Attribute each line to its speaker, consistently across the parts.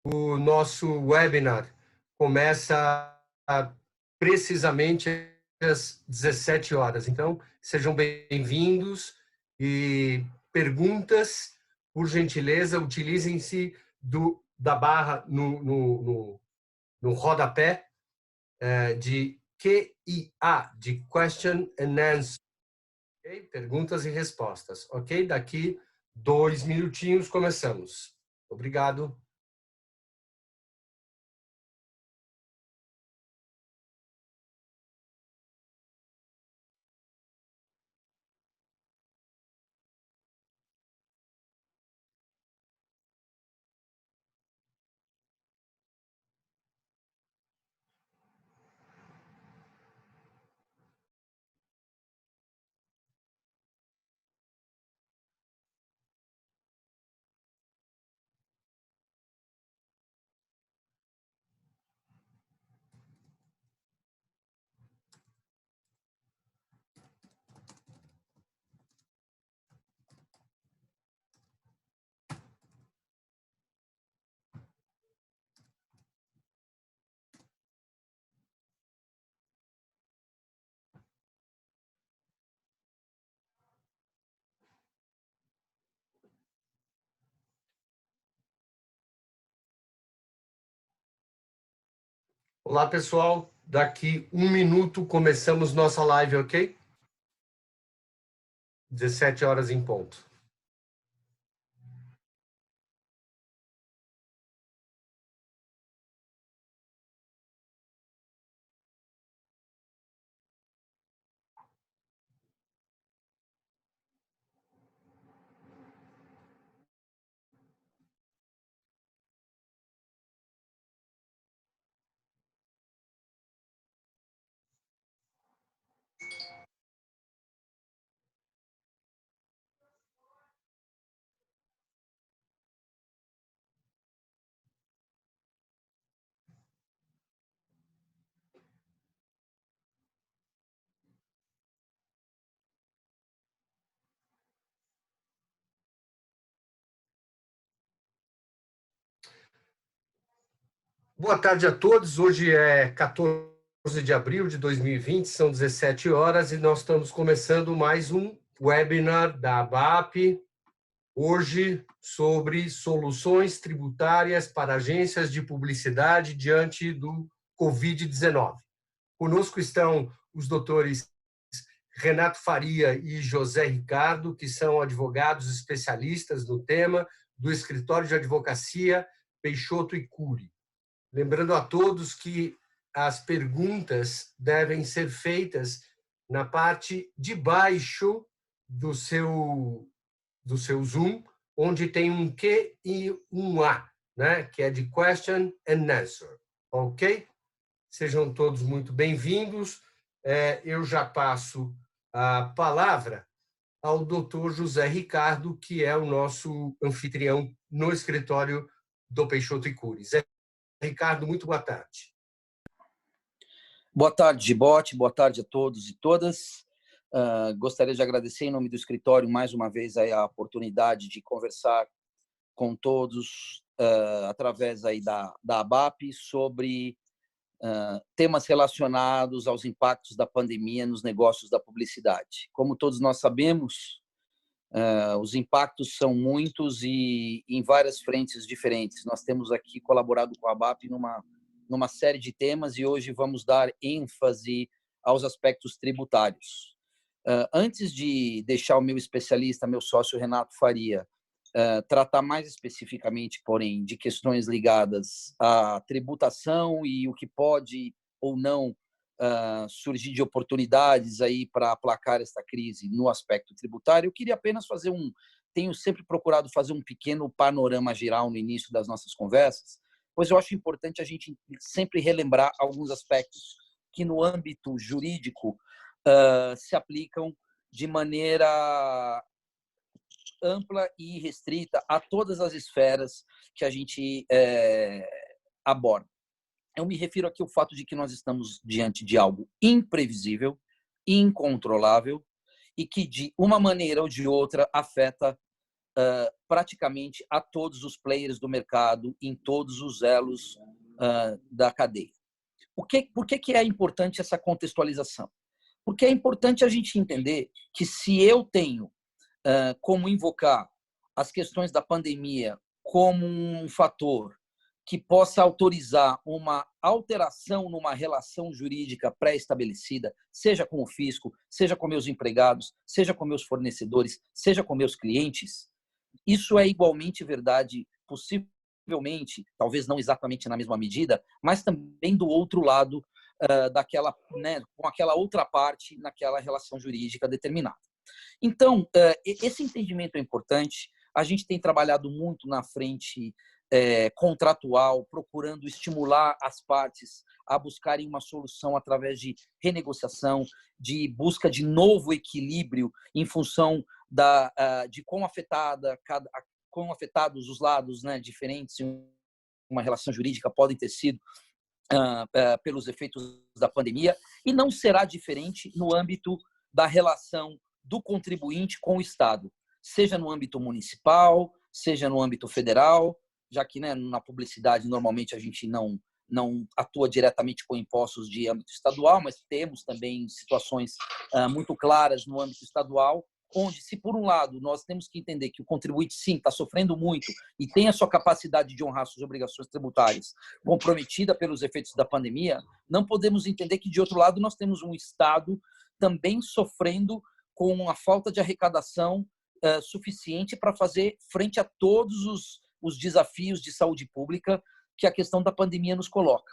Speaker 1: O nosso webinar começa precisamente às 17 horas. Então, sejam bem-vindos e perguntas, por gentileza, utilizem-se da barra no rodapé de QIA, de Question and Answer. Okay? Perguntas e respostas. Ok? Daqui 2 minutinhos começamos. Obrigado. Olá, pessoal. Daqui 1 minuto começamos nossa live, ok? 17 horas em ponto. Boa tarde a todos. Hoje é 14 de abril de 2020, são 17 horas e nós estamos começando mais um webinar da ABAP, hoje sobre soluções tributárias para agências de publicidade diante do Covid-19. Conosco estão os doutores Renato Faria e José Ricardo, que são advogados especialistas no tema do Escritório de Advocacia Peixoto e Cury. Lembrando a todos que as perguntas devem ser feitas na parte de baixo do seu Zoom, onde tem um Q e um A, né? Que é de Question and Answer, ok? Sejam todos muito bem-vindos. Eu já passo a palavra ao doutor José Ricardo, que é o nosso anfitrião no escritório do Peixoto e Cury. Zé Ricardo, muito boa tarde.
Speaker 2: Boa tarde, Gibote. Boa tarde a todos e todas. Gostaria de agradecer em nome do escritório mais uma vez a oportunidade de conversar com todos através aí da ABAP sobre temas relacionados aos impactos da pandemia nos negócios da publicidade. Como todos nós sabemos, os impactos são muitos e em várias frentes diferentes. Nós temos aqui colaborado com a ABAP numa série de temas e hoje vamos dar ênfase aos aspectos tributários. Antes de deixar o meu especialista, meu sócio Renato Faria, tratar mais especificamente, porém, de questões ligadas à tributação e o que pode ou não surgir de oportunidades aí para aplacar esta crise no aspecto tributário, eu queria apenas tenho sempre procurado fazer um pequeno panorama geral no início das nossas conversas, pois eu acho importante a gente sempre relembrar alguns aspectos que no âmbito jurídico se aplicam de maneira ampla e restrita a todas as esferas que a gente aborda. Eu me refiro aqui ao fato de que nós estamos diante de algo imprevisível, incontrolável e que, de uma maneira ou de outra, afeta praticamente a todos os players do mercado, em todos os elos da cadeia. Por que é importante essa contextualização? Porque é importante a gente entender que se eu tenho como invocar as questões da pandemia como um fator que possa autorizar uma alteração numa relação jurídica pré-estabelecida, seja com o fisco, seja com meus empregados, seja com meus fornecedores, seja com meus clientes, isso é igualmente verdade, possivelmente, talvez não exatamente na mesma medida, mas também do outro lado daquela, né, com aquela outra parte naquela relação jurídica determinada. Então, esse entendimento é importante. A gente tem trabalhado muito na frente contratual, procurando estimular as partes a buscarem uma solução através de renegociação, de busca de novo equilíbrio em função de quão afetados os lados, né, diferentes em uma relação jurídica podem ter sido pelos efeitos da pandemia, e não será diferente no âmbito da relação do contribuinte com o Estado, seja no âmbito municipal, seja no âmbito federal, já que, né, na publicidade normalmente a gente não atua diretamente com impostos de âmbito estadual, mas temos também situações muito claras no âmbito estadual, onde, se por um lado nós temos que entender que o contribuinte sim está sofrendo muito e tem a sua capacidade de honrar suas obrigações tributárias comprometida pelos efeitos da pandemia, não podemos entender que, de outro lado, nós temos um Estado também sofrendo com a falta de arrecadação suficiente para fazer frente a todos os desafios de saúde pública que a questão da pandemia nos coloca.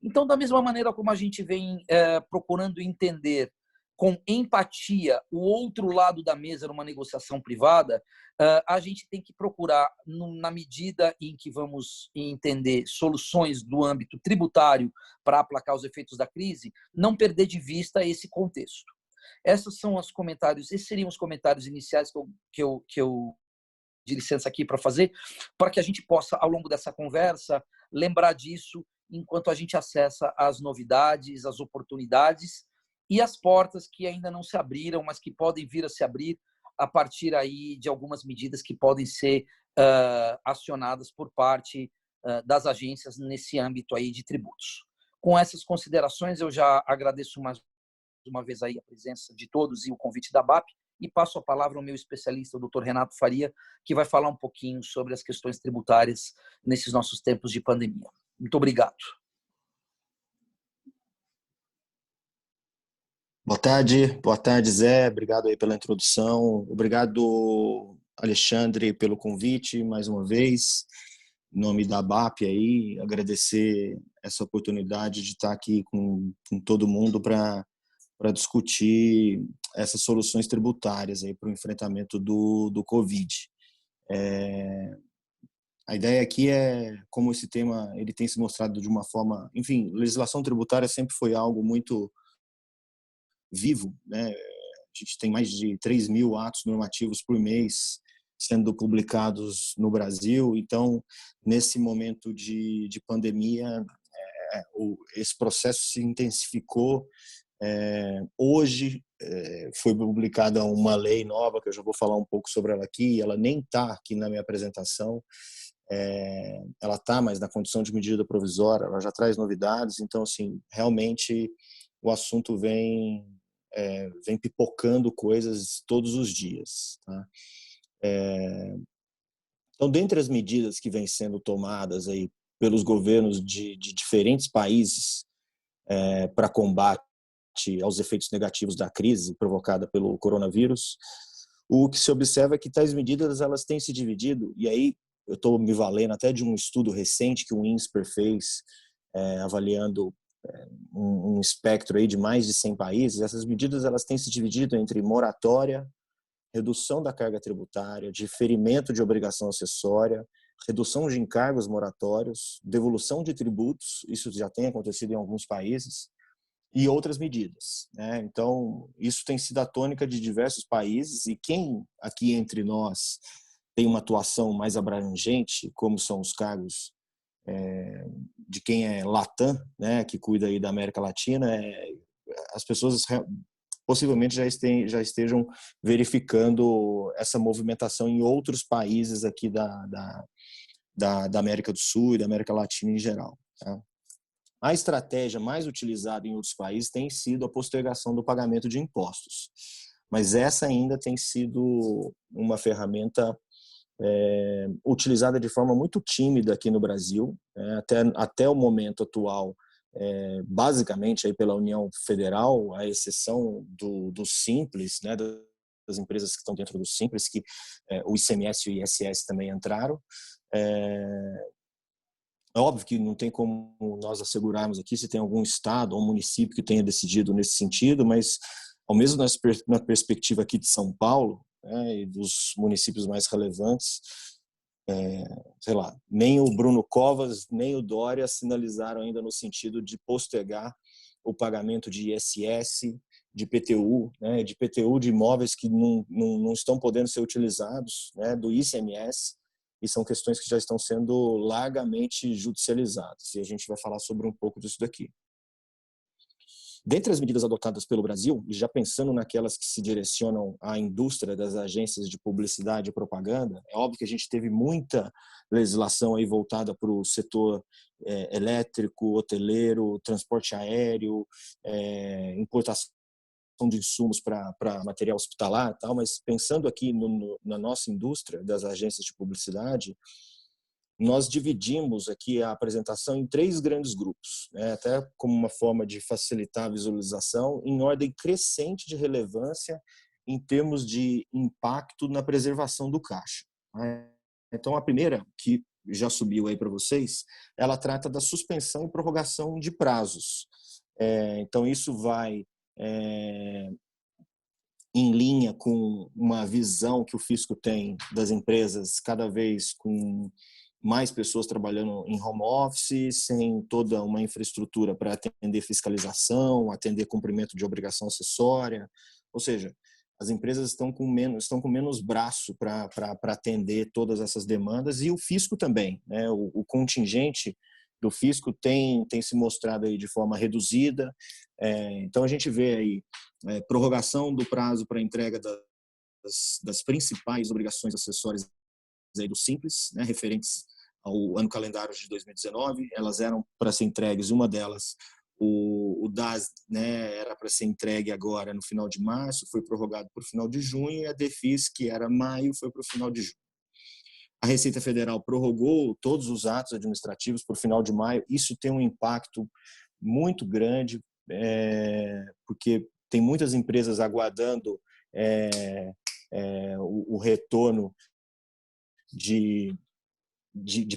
Speaker 2: Então, da mesma maneira como a gente vem procurando entender com empatia o outro lado da mesa numa negociação privada, a gente tem que procurar, na medida em que vamos entender soluções do âmbito tributário para aplacar os efeitos da crise, não perder de vista esse contexto. Esses seriam os comentários iniciais que eu de licença aqui para fazer, para que a gente possa, ao longo dessa conversa, lembrar disso enquanto a gente acessa as novidades, as oportunidades e as portas que ainda não se abriram, mas que podem vir a se abrir a partir aí de algumas medidas que podem ser acionadas por parte das agências nesse âmbito aí de tributos. Com essas considerações, eu já agradeço mais uma vez aí a presença de todos e o convite da BAP, e passo a palavra ao meu especialista, o Dr. Renato Faria, que vai falar um pouquinho sobre as questões tributárias nesses nossos tempos de pandemia. Muito obrigado.
Speaker 3: Boa tarde, Zé. Obrigado aí pela introdução. Obrigado, Alexandre, pelo convite mais uma vez. Em nome da BAP aí, agradecer essa oportunidade de estar aqui com todo mundo para discutir essas soluções tributárias aí para o enfrentamento do Covid. A ideia aqui é como esse tema ele tem se mostrado de uma forma, enfim, legislação tributária sempre foi algo muito vivo, né? A gente tem mais de 3.000 atos normativos por mês sendo publicados no Brasil, então nesse momento de pandemia esse processo se intensificou. Hoje foi publicada uma lei nova, que eu já vou falar um pouco sobre ela aqui, ela nem está aqui na minha apresentação, ela está, mas na condição de medida provisória, ela já traz novidades, então, assim, realmente o assunto vem pipocando coisas todos os dias. Tá? Então, dentre as medidas que vêm sendo tomadas aí pelos governos de diferentes países para combate aos efeitos negativos da crise provocada pelo coronavírus, o que se observa é que tais medidas elas têm se dividido, e aí eu estou me valendo até de um estudo recente que o INSPER fez, avaliando um espectro aí de mais de 100 países. Essas medidas elas têm se dividido entre moratória, redução da carga tributária, diferimento de obrigação acessória, redução de encargos moratórios, devolução de tributos, isso já tem acontecido em alguns países, e outras medidas, né? Então, isso tem sido a tônica de diversos países, e quem aqui entre nós tem uma atuação mais abrangente, como são os cargos de quem é Latam, né, que cuida aí da América Latina, as pessoas possivelmente já estejam verificando essa movimentação em outros países aqui da América do Sul e da América Latina em geral. Tá? A estratégia mais utilizada em outros países tem sido a postergação do pagamento de impostos, mas essa ainda tem sido uma ferramenta utilizada de forma muito tímida aqui no Brasil, até o momento atual, basicamente aí pela União Federal, à exceção do Simples, né, das empresas que estão dentro do Simples, que o ICMS e o ISS também entraram. É óbvio que não tem como nós assegurarmos aqui se tem algum estado ou município que tenha decidido nesse sentido, mas ao mesmo na perspectiva aqui de São Paulo, e dos municípios mais relevantes, sei lá, nem o Bruno Covas nem o Dória sinalizaram ainda no sentido de postergar o pagamento de ISS, de PTU, né, de PTU de imóveis que não estão podendo ser utilizados, né, do ICMS, e são questões que já estão sendo largamente judicializadas, e a gente vai falar sobre um pouco disso daqui. Dentre as medidas adotadas pelo Brasil, e já pensando naquelas que se direcionam à indústria das agências de publicidade e propaganda, é óbvio que a gente teve muita legislação aí voltada para o setor elétrico, hoteleiro, transporte aéreo, importação de insumos para material hospitalar, tal, mas pensando aqui na nossa indústria das agências de publicidade, nós dividimos aqui a apresentação em 3 grandes grupos, né, até como uma forma de facilitar a visualização, em ordem crescente de relevância em termos de impacto na preservação do caixa. Né? Então, a primeira, que já subiu aí para vocês, ela trata da suspensão e prorrogação de prazos. Então, isso vai em linha com uma visão que o fisco tem das empresas cada vez com mais pessoas trabalhando em home office, sem toda uma infraestrutura para atender fiscalização, atender cumprimento de obrigação acessória. Ou seja, as empresas estão com menos braço para atender todas essas demandas, e o fisco também, né? O contingente do fisco tem se mostrado aí de forma reduzida. Então a gente vê aí prorrogação do prazo para entrega das principais obrigações acessórias aí do Simples, né, referentes ao ano calendário de 2019, elas eram para ser entregues, uma delas, o DAS, né, era para ser entregue agora no final de março, foi prorrogado para o final de junho, e a DEFIS, que era maio, foi para o final de junho. A Receita Federal prorrogou todos os atos administrativos para o final de maio. Isso tem um impacto muito grande, porque tem muitas empresas aguardando o retorno de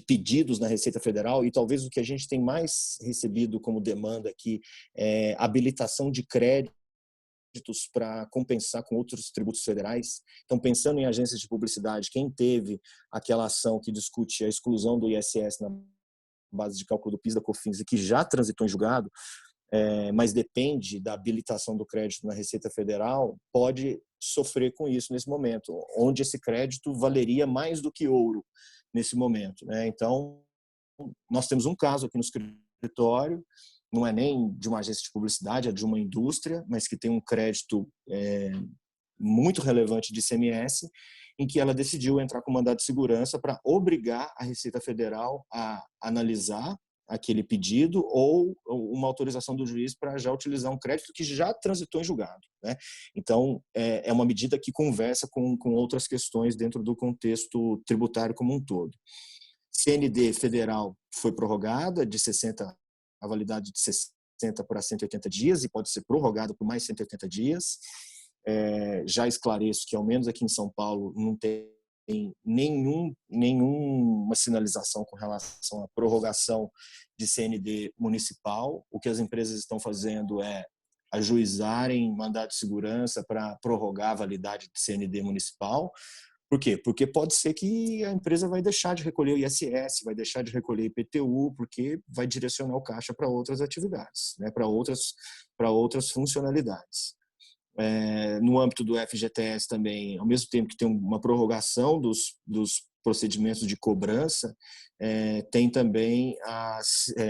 Speaker 3: pedidos na Receita Federal, e talvez o que a gente tem mais recebido como demanda aqui é habilitação de créditos para compensar com outros tributos federais. Então, pensando em agências de publicidade, quem teve aquela ação que discute a exclusão do ISS na base de cálculo do PIS da COFINS e que já transitou em julgado, mas depende da habilitação do crédito na Receita Federal, pode sofrer com isso nesse momento, onde esse crédito valeria mais do que ouro nesse momento, né? Então, nós temos um caso aqui no escritório, não é nem de uma agência de publicidade, é de uma indústria, mas que tem um crédito muito relevante de ICMS, em que ela decidiu entrar com mandado de segurança para obrigar a Receita Federal a analisar aquele pedido ou uma autorização do juiz para já utilizar um crédito que já transitou em julgado, né? Então, é uma medida que conversa com outras questões dentro do contexto tributário como um todo. CND federal foi prorrogada de 60, a validade de 60 para 180 dias, e pode ser prorrogada por mais 180 dias. Já esclareço que, ao menos aqui em São Paulo, não tem nenhuma sinalização com relação à prorrogação de CND municipal. O que as empresas estão fazendo é ajuizarem mandado de segurança para prorrogar a validade de CND municipal. Por quê? Porque pode ser que a empresa vai deixar de recolher o ISS, vai deixar de recolher IPTU, porque vai direcionar o caixa para outras atividades, né? para outras funcionalidades. No âmbito do FGTS também, ao mesmo tempo que tem uma prorrogação dos procedimentos de cobrança, tem também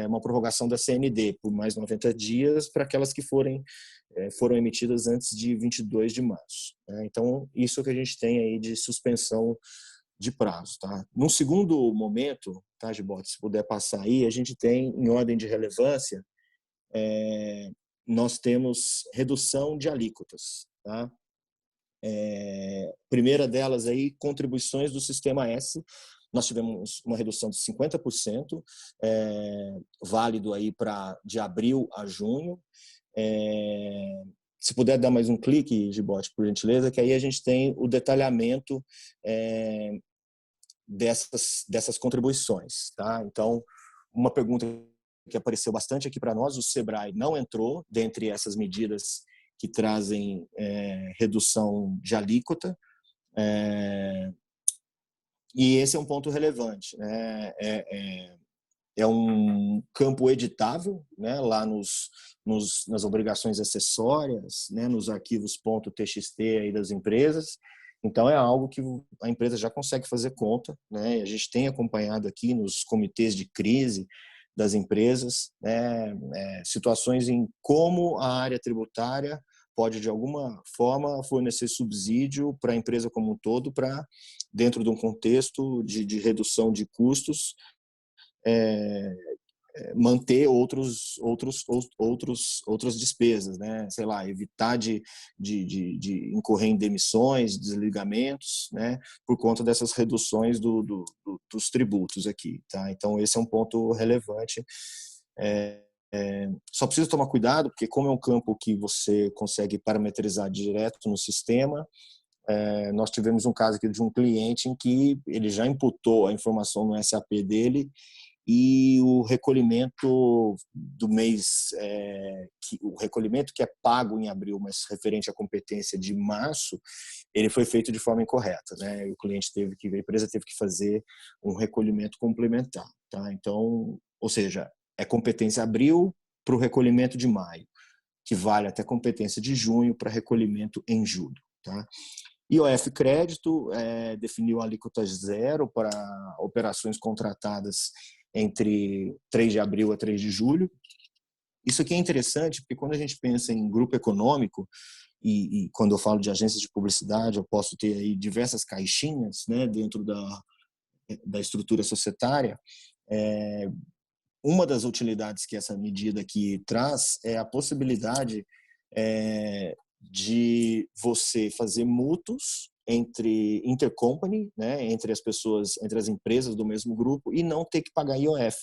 Speaker 3: uma prorrogação da CND por mais 90 dias para aquelas que foram emitidas antes de 22 de março. Né? Então, isso que a gente tem aí de suspensão de prazo. Tá? Num segundo momento, tá, Gibote, se puder passar aí, a gente tem, em ordem de relevância, nós temos redução de alíquotas. Tá? Primeira delas aí, contribuições do Sistema S. Nós tivemos uma redução de 50%, válido aí de abril a junho. Se puder dar mais um clique, Gibote, por gentileza, que aí a gente tem o detalhamento dessas contribuições. Tá? Então, uma pergunta que apareceu bastante aqui para nós, o SEBRAE não entrou dentre essas medidas que trazem redução de alíquota, e esse é um ponto relevante. Né? É um campo editável, né? Lá nas obrigações acessórias, né? Nos arquivos .txt aí das empresas. Então, é algo que a empresa já consegue fazer conta. Né? A gente tem acompanhado aqui nos comitês de crise das empresas, né? Situações em como a área tributária pode, de alguma forma, fornecer subsídio para a empresa como um todo, para, dentro de um contexto de redução de custos, manter outras despesas, né? Sei lá, evitar de incorrer em demissões, desligamentos, né? Por conta dessas reduções dos tributos aqui, tá? Então, esse é um ponto relevante. Só preciso tomar cuidado, porque como é um campo que você consegue parametrizar direto no sistema, nós tivemos um caso aqui de um cliente em que ele já imputou a informação no SAP dele e o recolhimento do mês, o recolhimento que é pago em abril, mas referente à competência de março, ele foi feito de forma incorreta, né? O cliente a empresa teve que fazer um recolhimento complementar, tá? Então, ou seja, é competência abril para o recolhimento de maio, que vale até competência de junho para recolhimento em julho, tá? IOF Crédito definiu a alíquota zero para operações contratadas entre 3 de abril a 3 de julho. Isso aqui é interessante, porque quando a gente pensa em grupo econômico, e quando eu falo de agências de publicidade, eu posso ter aí diversas caixinhas, né, dentro da estrutura societária. Uma das utilidades que essa medida aqui traz é a possibilidade de você fazer mútuos entre intercompany, né, entre as pessoas, entre as empresas do mesmo grupo, e não ter que pagar IOF.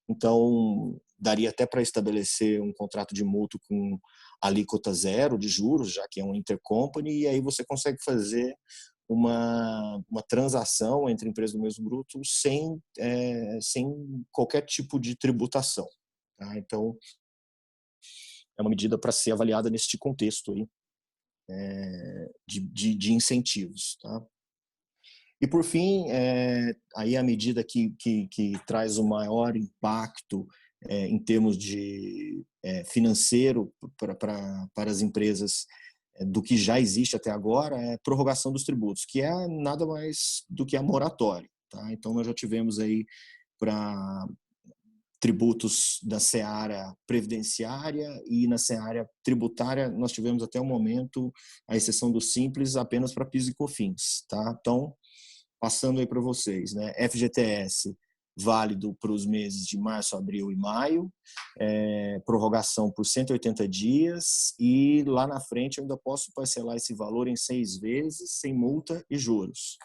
Speaker 3: Então, daria até para estabelecer um contrato de mútuo com alíquota zero de juros, já que é um intercompany, e aí você consegue fazer uma transação entre empresas do mesmo grupo sem qualquer tipo de tributação. Tá? Então, é uma medida para ser avaliada neste contexto aí, de incentivos. Tá? E, por fim, aí a medida que traz o maior impacto em termos de financeiro para as empresas do que já existe até agora é prorrogação dos tributos, que é nada mais do que a moratória. Tá? Então, nós já tivemos aí para tributos da seara previdenciária e na seara tributária nós tivemos até o momento a exceção do simples apenas para PIS e COFINS. Tá? Então, passando aí para vocês, né? FGTS válido para os meses de março, abril e maio, prorrogação por 180 dias e lá na frente eu ainda posso parcelar esse valor em 6 vezes, sem multa e juros.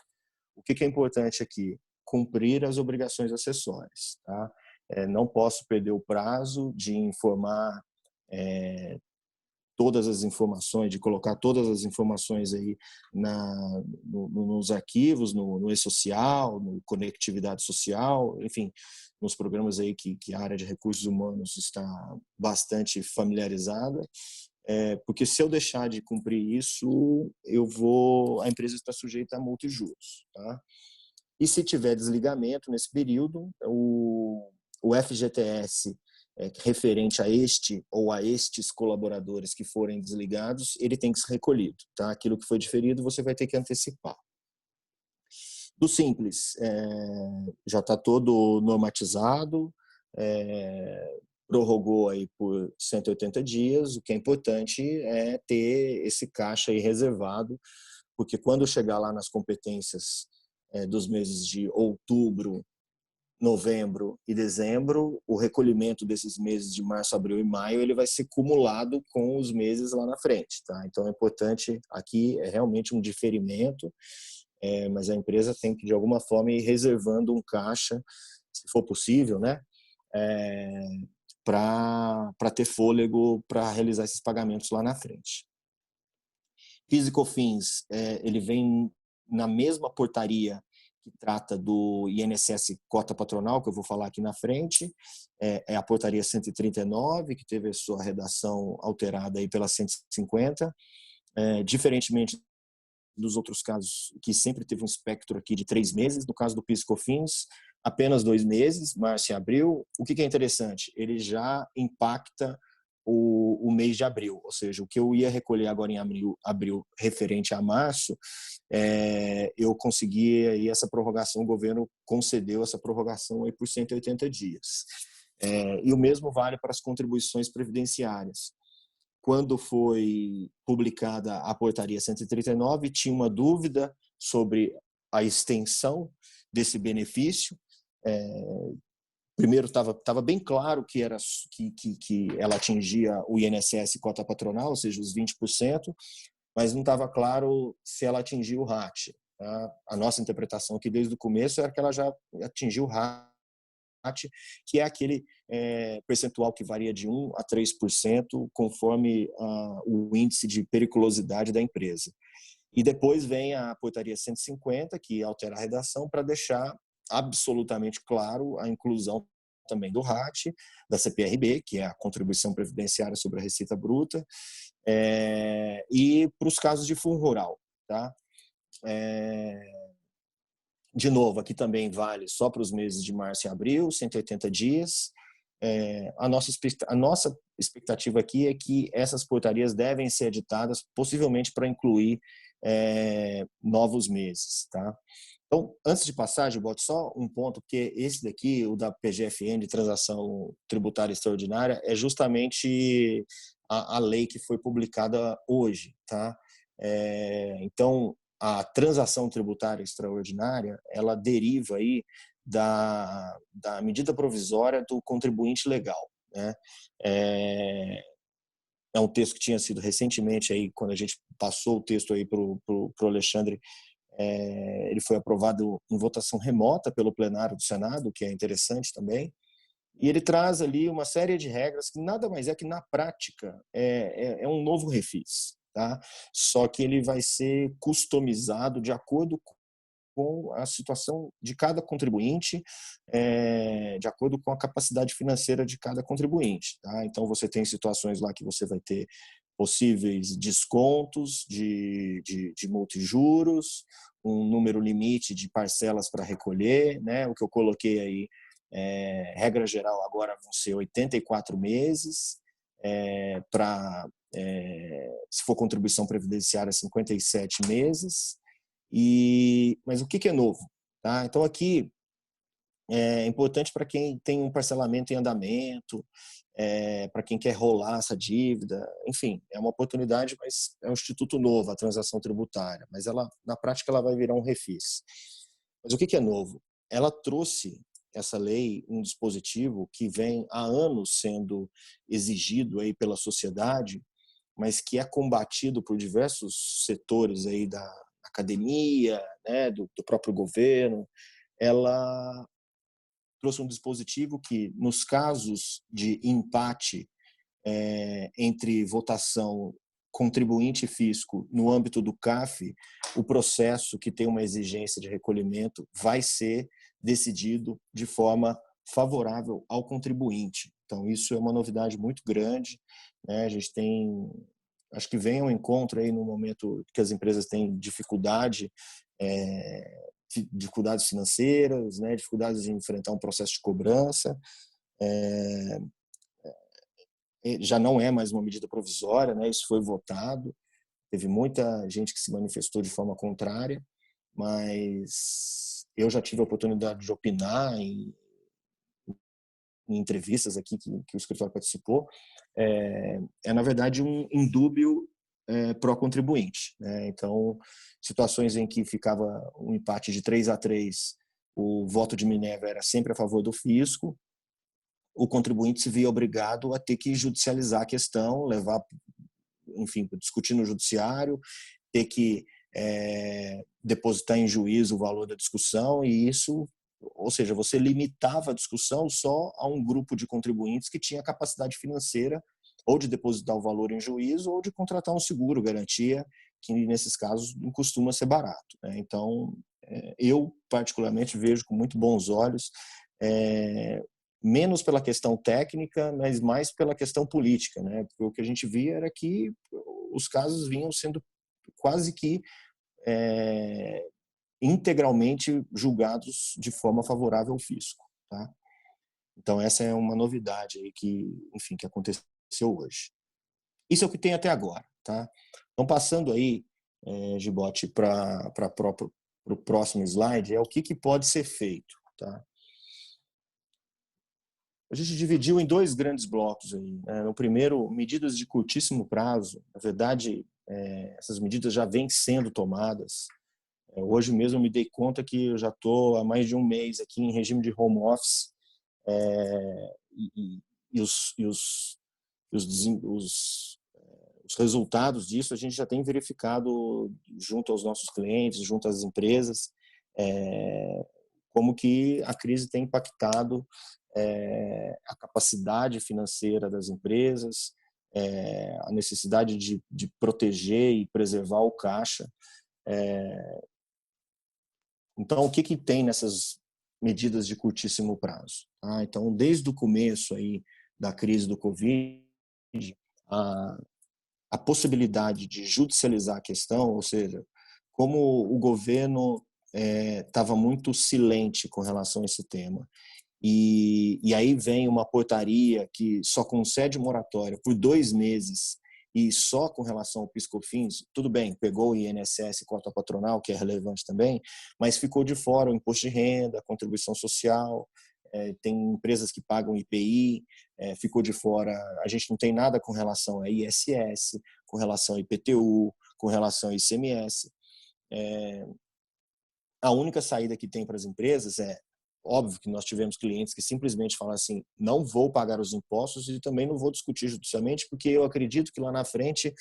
Speaker 3: O que é importante aqui? Cumprir as obrigações acessórias. Tá? Não posso perder o prazo de informar todas as informações, de colocar todas as informações aí nos arquivos, no e-social, no conectividade social, enfim, nos programas aí que a área de recursos humanos está bastante familiarizada, porque se eu deixar de cumprir isso, a empresa está sujeita a multa e juros. Tá? E se tiver desligamento nesse período, o FGTS referente a este ou a estes colaboradores que forem desligados, ele tem que ser recolhido. Tá? Aquilo que foi diferido, você vai ter que antecipar. Do Simples, já está todo normatizado, prorrogou aí por 180 dias. O que é importante é ter esse caixa aí reservado, porque quando chegar lá nas competências dos meses de outubro, novembro e dezembro, o recolhimento desses meses de março, abril e maio, ele vai ser cumulado com os meses lá na frente, tá? Então é importante, aqui é realmente um diferimento, mas a empresa tem que de alguma forma ir reservando um caixa, se for possível, né? Para ter fôlego para realizar esses pagamentos lá na frente. PIS e COFINS, ele vem na mesma portaria que trata do INSS cota patronal, que eu vou falar aqui na frente, é a portaria 139, que teve a sua redação alterada aí pela 150, diferentemente dos outros casos, que sempre teve um espectro aqui de 3 meses, no caso do PIS e COFINS, apenas 2 meses, março e abril. O que é interessante? Ele já impacta o mês de abril, ou seja, o que eu ia recolher agora em abril referente a março, eu consegui aí essa prorrogação, o governo concedeu essa prorrogação aí por 180 dias. E o mesmo vale para as contribuições previdenciárias. Quando foi publicada a portaria 139, tinha uma dúvida sobre a extensão desse benefício. Primeiro, estava bem claro que ela atingia o INSS cota patronal, ou seja, os 20%, mas não estava claro se ela atingia o RAT. Tá? A nossa interpretação aqui desde o começo era que ela já atingiu o RAT, que é aquele percentual que varia de 1 a 3%, conforme o índice de periculosidade da empresa. E depois vem a portaria 150, que altera a redação para deixar absolutamente claro a inclusão também do RAT, da CPRB, que é a contribuição previdenciária sobre a receita bruta, e para os casos de fundo rural. Tá? De novo, aqui também vale só para os meses de março e abril, 180 dias. A nossa expectativa aqui é que essas portarias devem ser editadas, possivelmente para incluir novos meses. Tá? Então, antes de passar, Gilberto, só um ponto, porque esse daqui, o da PGFN, de Transação Tributária Extraordinária, é justamente a lei que foi publicada hoje. Tá? Então, a transação tributária extraordinária, ela deriva aí da medida provisória do contribuinte legal. Né? É um texto que tinha sido recentemente, aí, quando a gente passou o texto para o Alexandre, ele foi aprovado em votação remota pelo plenário do Senado, que é interessante também, e ele traz ali uma série de regras que nada mais é que, na prática, é um novo refis. Tá? Só que ele vai ser customizado de acordo com a situação de cada contribuinte, de acordo com a capacidade financeira de cada contribuinte. Tá? Então, você tem situações lá que você vai ter possíveis descontos de multijuros, um número limite de parcelas para recolher, né? O que eu coloquei aí, regra geral agora vão ser 84 meses, se for contribuição previdenciária, 57 meses. Mas o que é novo? Tá? Então, aqui é importante para quem tem um parcelamento em andamento, para quem quer rolar essa dívida, enfim, é uma oportunidade, mas é um instituto novo, a transação tributária, mas ela, na prática, ela vai virar um refis. Mas o que é novo? Ela trouxe, essa lei, um dispositivo que vem há anos sendo exigido aí pela sociedade, mas que é combatido por diversos setores aí da academia, né, do próprio governo. Ela trouxe um dispositivo que, nos casos de empate entre votação contribuinte e fisco no âmbito do CAF, o processo que tem uma exigência de recolhimento vai ser decidido de forma favorável ao contribuinte. Então, isso é uma novidade muito grande. Né? A gente tem, acho que vem ao encontro aí no momento que as empresas têm dificuldades financeiras, né? Dificuldades de enfrentar um processo de cobrança. Já não é mais uma medida provisória, né? Isso foi votado. Teve muita gente que se manifestou de forma contrária, mas eu já tive a oportunidade de opinar em entrevistas aqui que o escritório participou, na verdade, um dúbio pró-contribuinte, né? Então, situações em que ficava um empate de 3-3, o voto de Minerva era sempre a favor do fisco, o contribuinte se via obrigado a ter que judicializar a questão, levar, enfim, discutir no judiciário, ter que depositar em juízo o valor da discussão, e isso, ou seja, você limitava a discussão só a um grupo de contribuintes que tinha capacidade financeira ou de depositar o valor em juízo ou de contratar um seguro, garantia, que nesses casos não costuma ser barato, né? Então, eu particularmente vejo com muito bons olhos, menos pela questão técnica, mas mais pela questão política, né? Porque o que a gente via era que os casos vinham sendo quase que integralmente julgados de forma favorável ao fisco, tá? Então essa é uma novidade aí que, enfim, que aconteceu hoje. Isso é o que tem até agora, tá? Então passando aí, Gibote, para o próximo slide, é o que pode ser feito, tá? A gente dividiu em dois grandes blocos aí, né? No primeiro, medidas de curtíssimo prazo. Na verdade, essas medidas já vêm sendo tomadas. Hoje mesmo eu me dei conta que eu já estou há mais de um mês aqui em regime de home office, e os resultados disso a gente já tem verificado junto aos nossos clientes, junto às empresas, como que a crise tem impactado a capacidade financeira das empresas, a necessidade de proteger e preservar o caixa. Então, o que tem nessas medidas de curtíssimo prazo? Então, desde o começo aí da crise do Covid, a possibilidade de judicializar a questão, ou seja, como o governo estava muito silente com relação a esse tema, e aí vem uma portaria que só concede moratória por 2 meses e só com relação ao PIS/COFINS, tudo bem, pegou o INSS, cota patronal, que é relevante também, mas ficou de fora o imposto de renda, a contribuição social, tem empresas que pagam IPI, ficou de fora, a gente não tem nada com relação a ISS, com relação a IPTU, com relação a ICMS. A única saída que tem para as empresas óbvio que nós tivemos clientes que simplesmente falam assim, não vou pagar os impostos e também não vou discutir judicialmente, porque eu acredito que lá na frente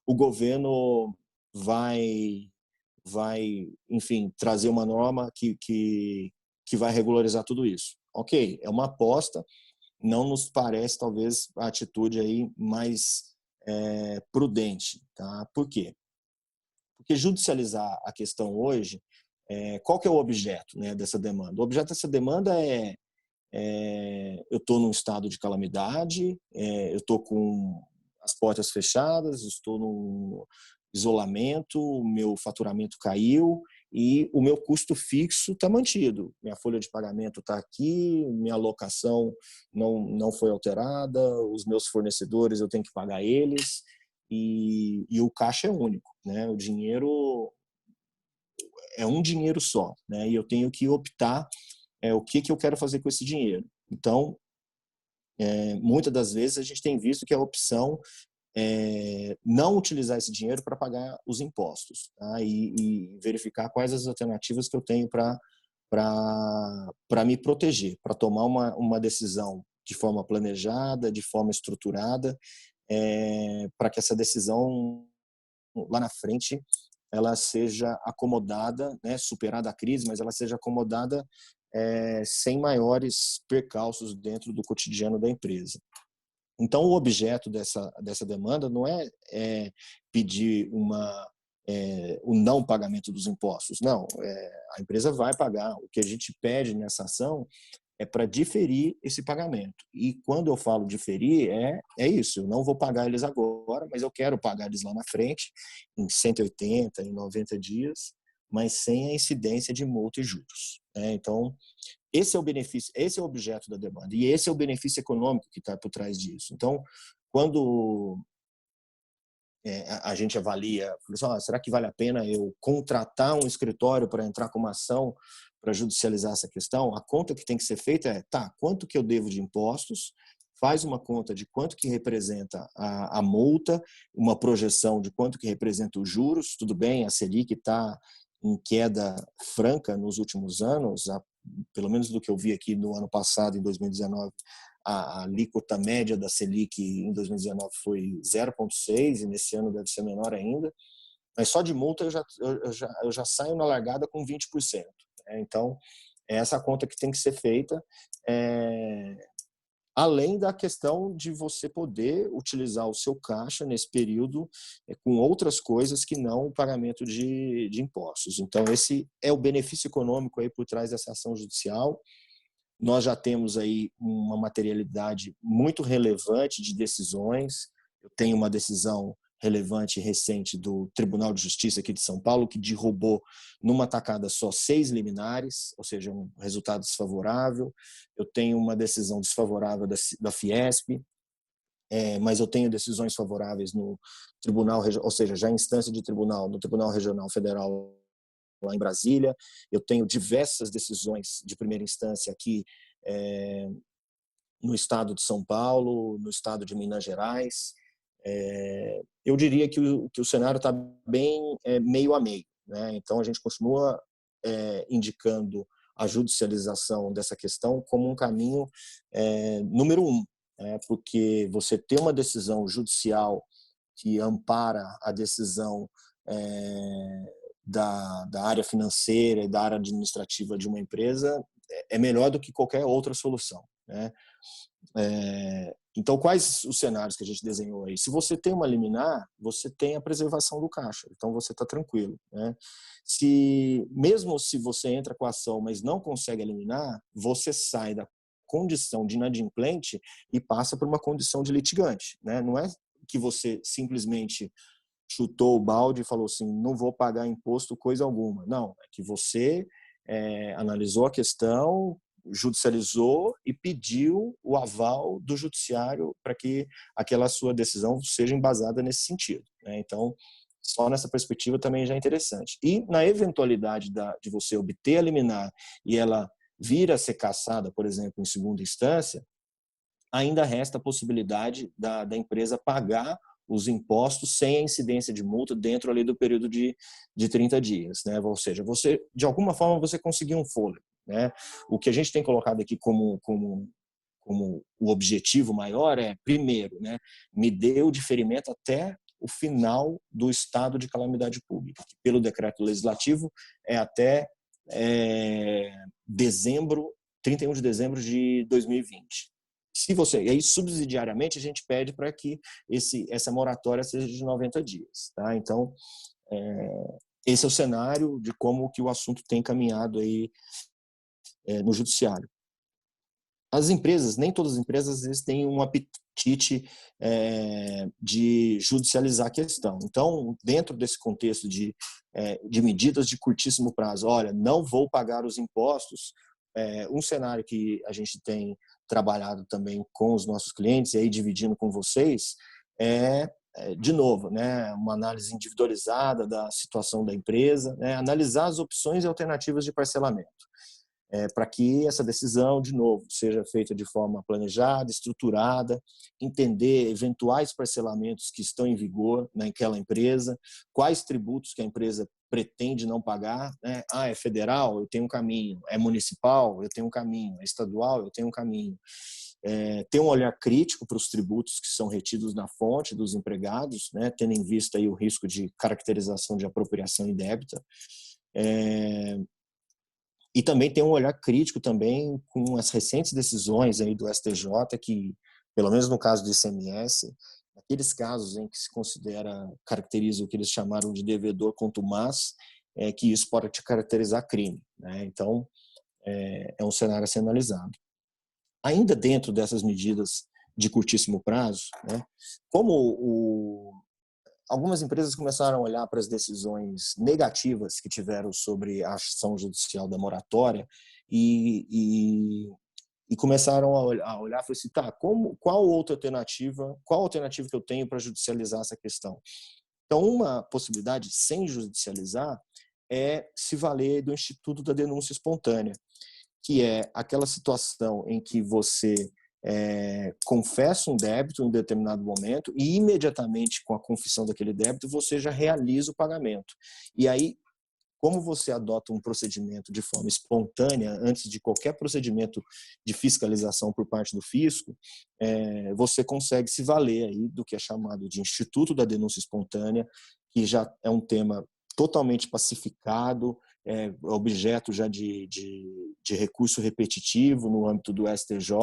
Speaker 3: o governo vai enfim, trazer uma norma que vai regularizar tudo isso. Ok, é uma aposta, não nos parece talvez a atitude aí mais prudente, tá? Por quê? Porque judicializar a questão hoje, qual que é o objeto, né, dessa demanda? O objeto dessa demanda eu estou num estado de calamidade, eu estou com as portas fechadas, estou num isolamento, o meu faturamento caiu e o meu custo fixo está mantido. Minha folha de pagamento está aqui, minha alocação não foi alterada, os meus fornecedores eu tenho que pagar eles e o caixa é único, né? O dinheiro é um dinheiro só, né? E eu tenho que optar o que eu quero fazer com esse dinheiro. Então, muitas das vezes a gente tem visto que a opção é não utilizar esse dinheiro para pagar os impostos, tá? E verificar quais as alternativas que eu tenho para me proteger, para tomar uma decisão de forma planejada, de forma estruturada, para que essa decisão lá na frente ela seja acomodada, né, superada a crise, mas ela seja acomodada sem maiores percalços dentro do cotidiano da empresa. Então, o objeto dessa demanda não é pedir o não pagamento dos impostos. Não, a empresa vai pagar. O que a gente pede nessa ação é para diferir esse pagamento. E quando eu falo diferir, é isso. Eu não vou pagar eles agora, mas eu quero pagar eles lá na frente, em 180, em 90 dias, mas sem a incidência de multa e juros. Então, esse é o benefício, esse é o objeto da demanda e esse é o benefício econômico que está por trás disso. Então, quando a gente avalia, será que vale a pena eu contratar um escritório para entrar com uma ação para judicializar essa questão? A conta que tem que ser feita é, quanto que eu devo de impostos? Faz uma conta de quanto que representa a multa, uma projeção de quanto que representa os juros. Tudo bem, a Selic está em queda franca nos últimos anos, pelo menos do que eu vi aqui no ano passado, em 2019, a alíquota média da Selic em 2019 foi 0,6 e nesse ano deve ser menor ainda. Mas só de multa eu já saio na largada com 20%. Então, é essa conta que tem que ser feita, além da questão de você poder utilizar o seu caixa nesse período com outras coisas que não o pagamento de impostos. Então, esse é o benefício econômico aí por trás dessa ação judicial. Nós já temos aí uma materialidade muito relevante de decisões. Eu tenho uma decisão relevante e recente do Tribunal de Justiça aqui de São Paulo, que derrubou numa tacada só 6 liminares, ou seja, um resultado desfavorável. Eu tenho uma decisão desfavorável da Fiesp, mas eu tenho decisões favoráveis no Tribunal, ou seja, já em instância de tribunal, no Tribunal Regional Federal lá em Brasília. Eu tenho diversas decisões de primeira instância aqui no estado de São Paulo, no estado de Minas Gerais. Eu diria que o cenário está bem meio a meio, né? Então, a gente continua indicando a judicialização dessa questão como um caminho número 1, porque você ter uma decisão judicial que ampara a decisão da área financeira e da área administrativa de uma empresa é melhor do que qualquer outra solução, né? Então, quais os cenários que a gente desenhou aí? Se você tem uma liminar, você tem a preservação do caixa, então você está tranquilo, né? Mesmo se você entra com a ação, mas não consegue eliminar, você sai da condição de inadimplente e passa por uma condição de litigante, né? Não é que você simplesmente chutou o balde e falou assim, não vou pagar imposto coisa alguma. Não, é que você analisou a questão, judicializou e pediu o aval do judiciário para que aquela sua decisão seja embasada nesse sentido, né? Então, só nessa perspectiva também já é interessante. E na eventualidade de você obter a liminar e ela vir a ser cassada, por exemplo, em segunda instância, ainda resta a possibilidade da empresa pagar os impostos sem a incidência de multa dentro ali do período de 30 dias, né? Ou seja, você, de alguma forma, você conseguiu um fôlego, né? O que a gente tem colocado aqui como o objetivo maior primeiro, né, me dê o diferimento até o final do estado de calamidade pública, que pelo decreto legislativo é até 31 de dezembro de 2020. E aí, subsidiariamente, a gente pede para que essa moratória seja de 90 dias. Tá? Então, esse é o cenário de como que o assunto tem caminhado aí, no judiciário. As empresas, nem todas as empresas, às vezes, têm um apetite de judicializar a questão. Então, dentro desse contexto de medidas de curtíssimo prazo, olha, não vou pagar os impostos, um cenário que a gente tem trabalhado também com os nossos clientes e aí dividindo com vocês de novo, né, uma análise individualizada da situação da empresa, né, analisar as opções e alternativas de parcelamento, para que essa decisão, de novo, seja feita de forma planejada, estruturada, entender eventuais parcelamentos que estão em vigor naquela empresa, quais tributos que a empresa pretende não pagar, né? É federal, eu tenho um caminho, é municipal, eu tenho um caminho, é estadual, eu tenho um caminho. Ter um olhar crítico para os tributos que são retidos na fonte dos empregados, né? Tendo em vista aí o risco de caracterização de apropriação indébita. E também tem um olhar crítico também com as recentes decisões aí do STJ, que, pelo menos no caso do ICMS, aqueles casos em que se caracteriza o que eles chamaram de devedor contumaz, que isso pode te caracterizar crime, né? Então, é um cenário a ser analisado. Ainda dentro dessas medidas de curtíssimo prazo, né, como algumas empresas começaram a olhar para as decisões negativas que tiveram sobre a ação judicial da moratória e e começaram a olhar e falaram assim, tá, qual alternativa que eu tenho para judicializar essa questão? Então, uma possibilidade, sem judicializar, é se valer do Instituto da Denúncia Espontânea, que é aquela situação em que você confessa um débito em um determinado momento e imediatamente com a confissão daquele débito você já realiza o pagamento. E aí, como você adota um procedimento de forma espontânea, antes de qualquer procedimento de fiscalização por parte do fisco, você consegue se valer aí do que é chamado de Instituto da Denúncia Espontânea, que já é um tema totalmente pacificado, objeto já de recurso repetitivo no âmbito do STJ,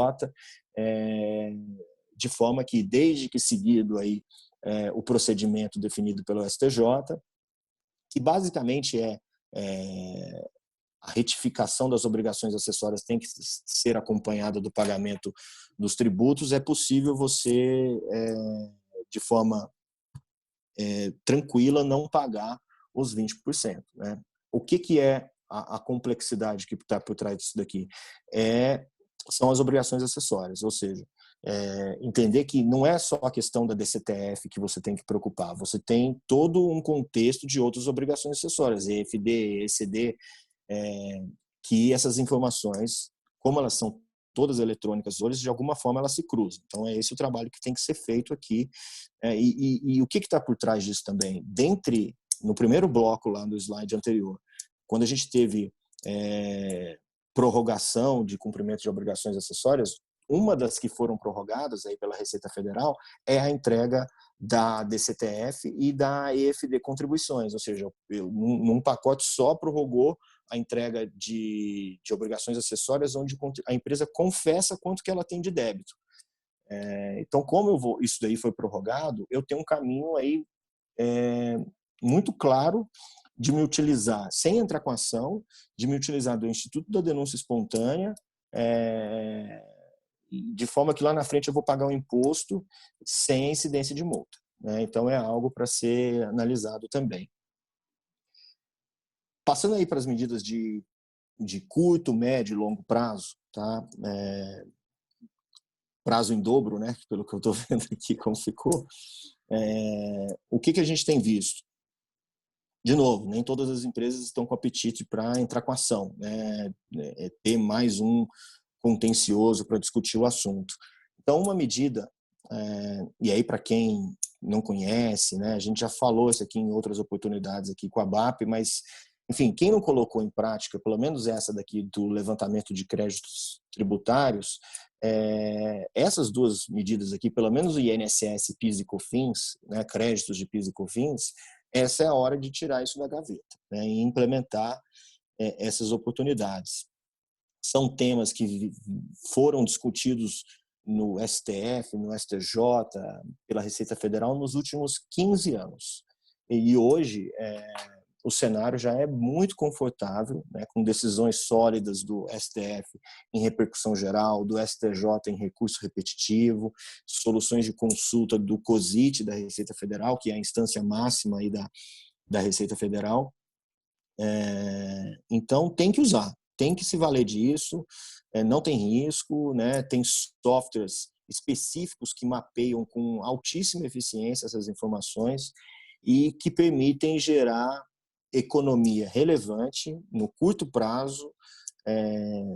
Speaker 3: de forma que, desde que seguido aí, o procedimento definido pelo STJ, que basicamente a retificação das obrigações acessórias tem que ser acompanhada do pagamento dos tributos, é possível você, de forma tranquila, não pagar os 20%. Né? O que é a complexidade que está por trás disso daqui? São as obrigações acessórias, ou seja, entender que não é só a questão da DCTF que você tem que preocupar, você tem todo um contexto de outras obrigações acessórias, EFD, ECD, que essas informações, como elas são todas eletrônicas hoje, de alguma forma elas se cruzam. Então é esse o trabalho que tem que ser feito aqui. E o que está por trás disso também? No primeiro bloco lá no slide anterior, quando a gente teve prorrogação de cumprimento de obrigações acessórias, uma das que foram prorrogadas aí pela Receita Federal é a entrega da DCTF e da EFD contribuições, ou seja, num pacote só prorrogou a entrega de obrigações acessórias onde a empresa confessa quanto que ela tem de débito. Então, como isso daí foi prorrogado, eu tenho um caminho aí muito claro de me utilizar, sem entrar com ação, de me utilizar do Instituto da Denúncia Espontânea, de forma que lá na frente eu vou pagar um imposto sem incidência de multa. Né? Então é algo para ser analisado também. Passando aí para as medidas de curto, médio e longo prazo, tá? Prazo em dobro, né? Pelo que eu estou vendo aqui como ficou. O que a gente tem visto? De novo, nem todas as empresas estão com apetite para entrar com ação, né? Ter mais um contencioso para discutir o assunto. Então, uma medida, e aí para quem não conhece, né, a gente já falou isso aqui em outras oportunidades aqui com a BAP, mas, enfim, quem não colocou em prática, pelo menos essa daqui do levantamento de créditos tributários, essas duas medidas aqui, pelo menos o INSS, PIS e COFINS, né, créditos de PIS e COFINS, essa é a hora de tirar isso da gaveta, né, e implementar essas oportunidades. São temas que foram discutidos no STF, no STJ, pela Receita Federal nos últimos 15 anos. E hoje o cenário já é muito confortável, né, com decisões sólidas do STF em repercussão geral, do STJ em recurso repetitivo, soluções de consulta do COSIT da Receita Federal, que é a instância máxima aí da Receita Federal. Então tem que usar. Tem que se valer disso, não tem risco, né? Tem softwares específicos que mapeiam com altíssima eficiência essas informações e que permitem gerar economia relevante no curto prazo,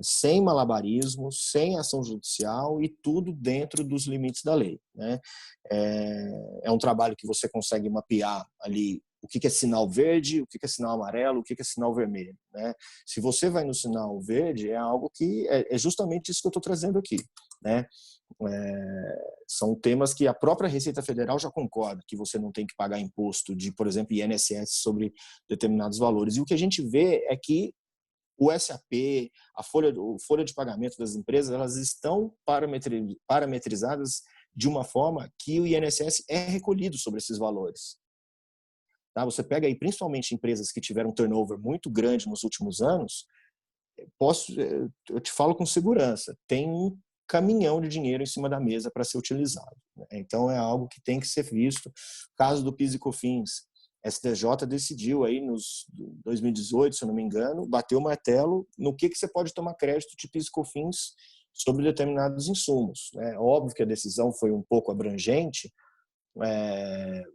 Speaker 3: sem malabarismo, sem ação judicial e tudo dentro dos limites da lei. Né? É um trabalho que você consegue mapear ali o que é sinal verde, o que é sinal amarelo, o que é sinal vermelho. Né? Se você vai no sinal verde, é algo que é justamente isso que eu estou trazendo aqui. Né? São temas que a própria Receita Federal já concorda, que você não tem que pagar imposto de, por exemplo, INSS sobre determinados valores. E o que a gente vê é que o SAP, a folha de pagamento das empresas, elas estão parametrizadas de uma forma que o INSS é recolhido sobre esses valores. Tá? Você pega aí, principalmente empresas que tiveram um turnover muito grande nos últimos anos, eu te falo com segurança, tem um caminhão de dinheiro em cima da mesa para ser utilizado. Né? Então é algo que tem que ser visto. Caso do PIS e COFINS, STJ decidiu aí nos 2018, se eu não me engano, bateu o martelo no que você pode tomar crédito de PIS e COFINS sobre determinados insumos, né? Óbvio que a decisão foi um pouco abrangente,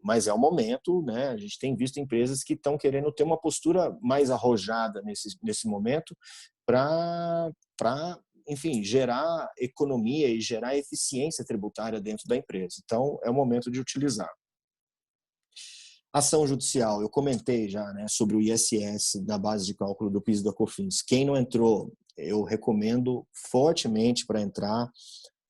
Speaker 3: mas é o momento, né? A gente tem visto empresas que estão querendo ter uma postura mais arrojada nesse momento para, enfim, gerar economia e gerar eficiência tributária dentro da empresa. Então, é o momento de utilizar. Ação judicial, eu comentei já, né, sobre o ISS da base de cálculo do PIS e da COFINS. Quem não entrou, eu recomendo fortemente para entrar.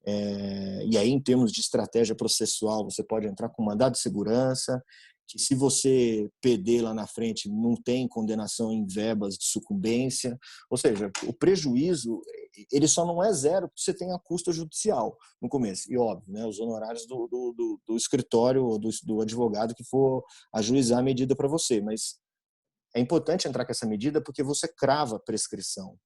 Speaker 3: E aí, em termos de estratégia processual, você pode entrar com mandado de segurança, que se você perder lá na frente, não tem condenação em verbas de sucumbência. Ou seja, o prejuízo, ele só não é zero porque você tem a custa judicial no começo. E óbvio, né, os honorários do escritório ou do advogado que for ajuizar a medida para você. Mas é importante entrar com essa medida porque você crava a prescrição.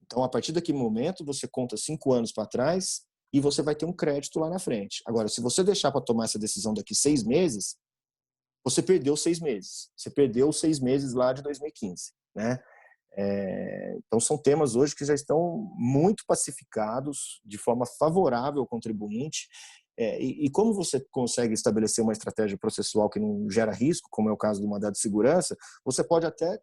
Speaker 3: Então, a partir daquele momento, você conta 5 anos para trás e você vai ter um crédito lá na frente. Agora, se você deixar para tomar essa decisão daqui 6 meses, você perdeu 6 meses. Você perdeu os 6 meses lá de 2015, né? Então, são temas hoje que já estão muito pacificados, de forma favorável ao contribuinte. E como você consegue estabelecer uma estratégia processual que não gera risco, como é o caso do mandado de segurança, você pode até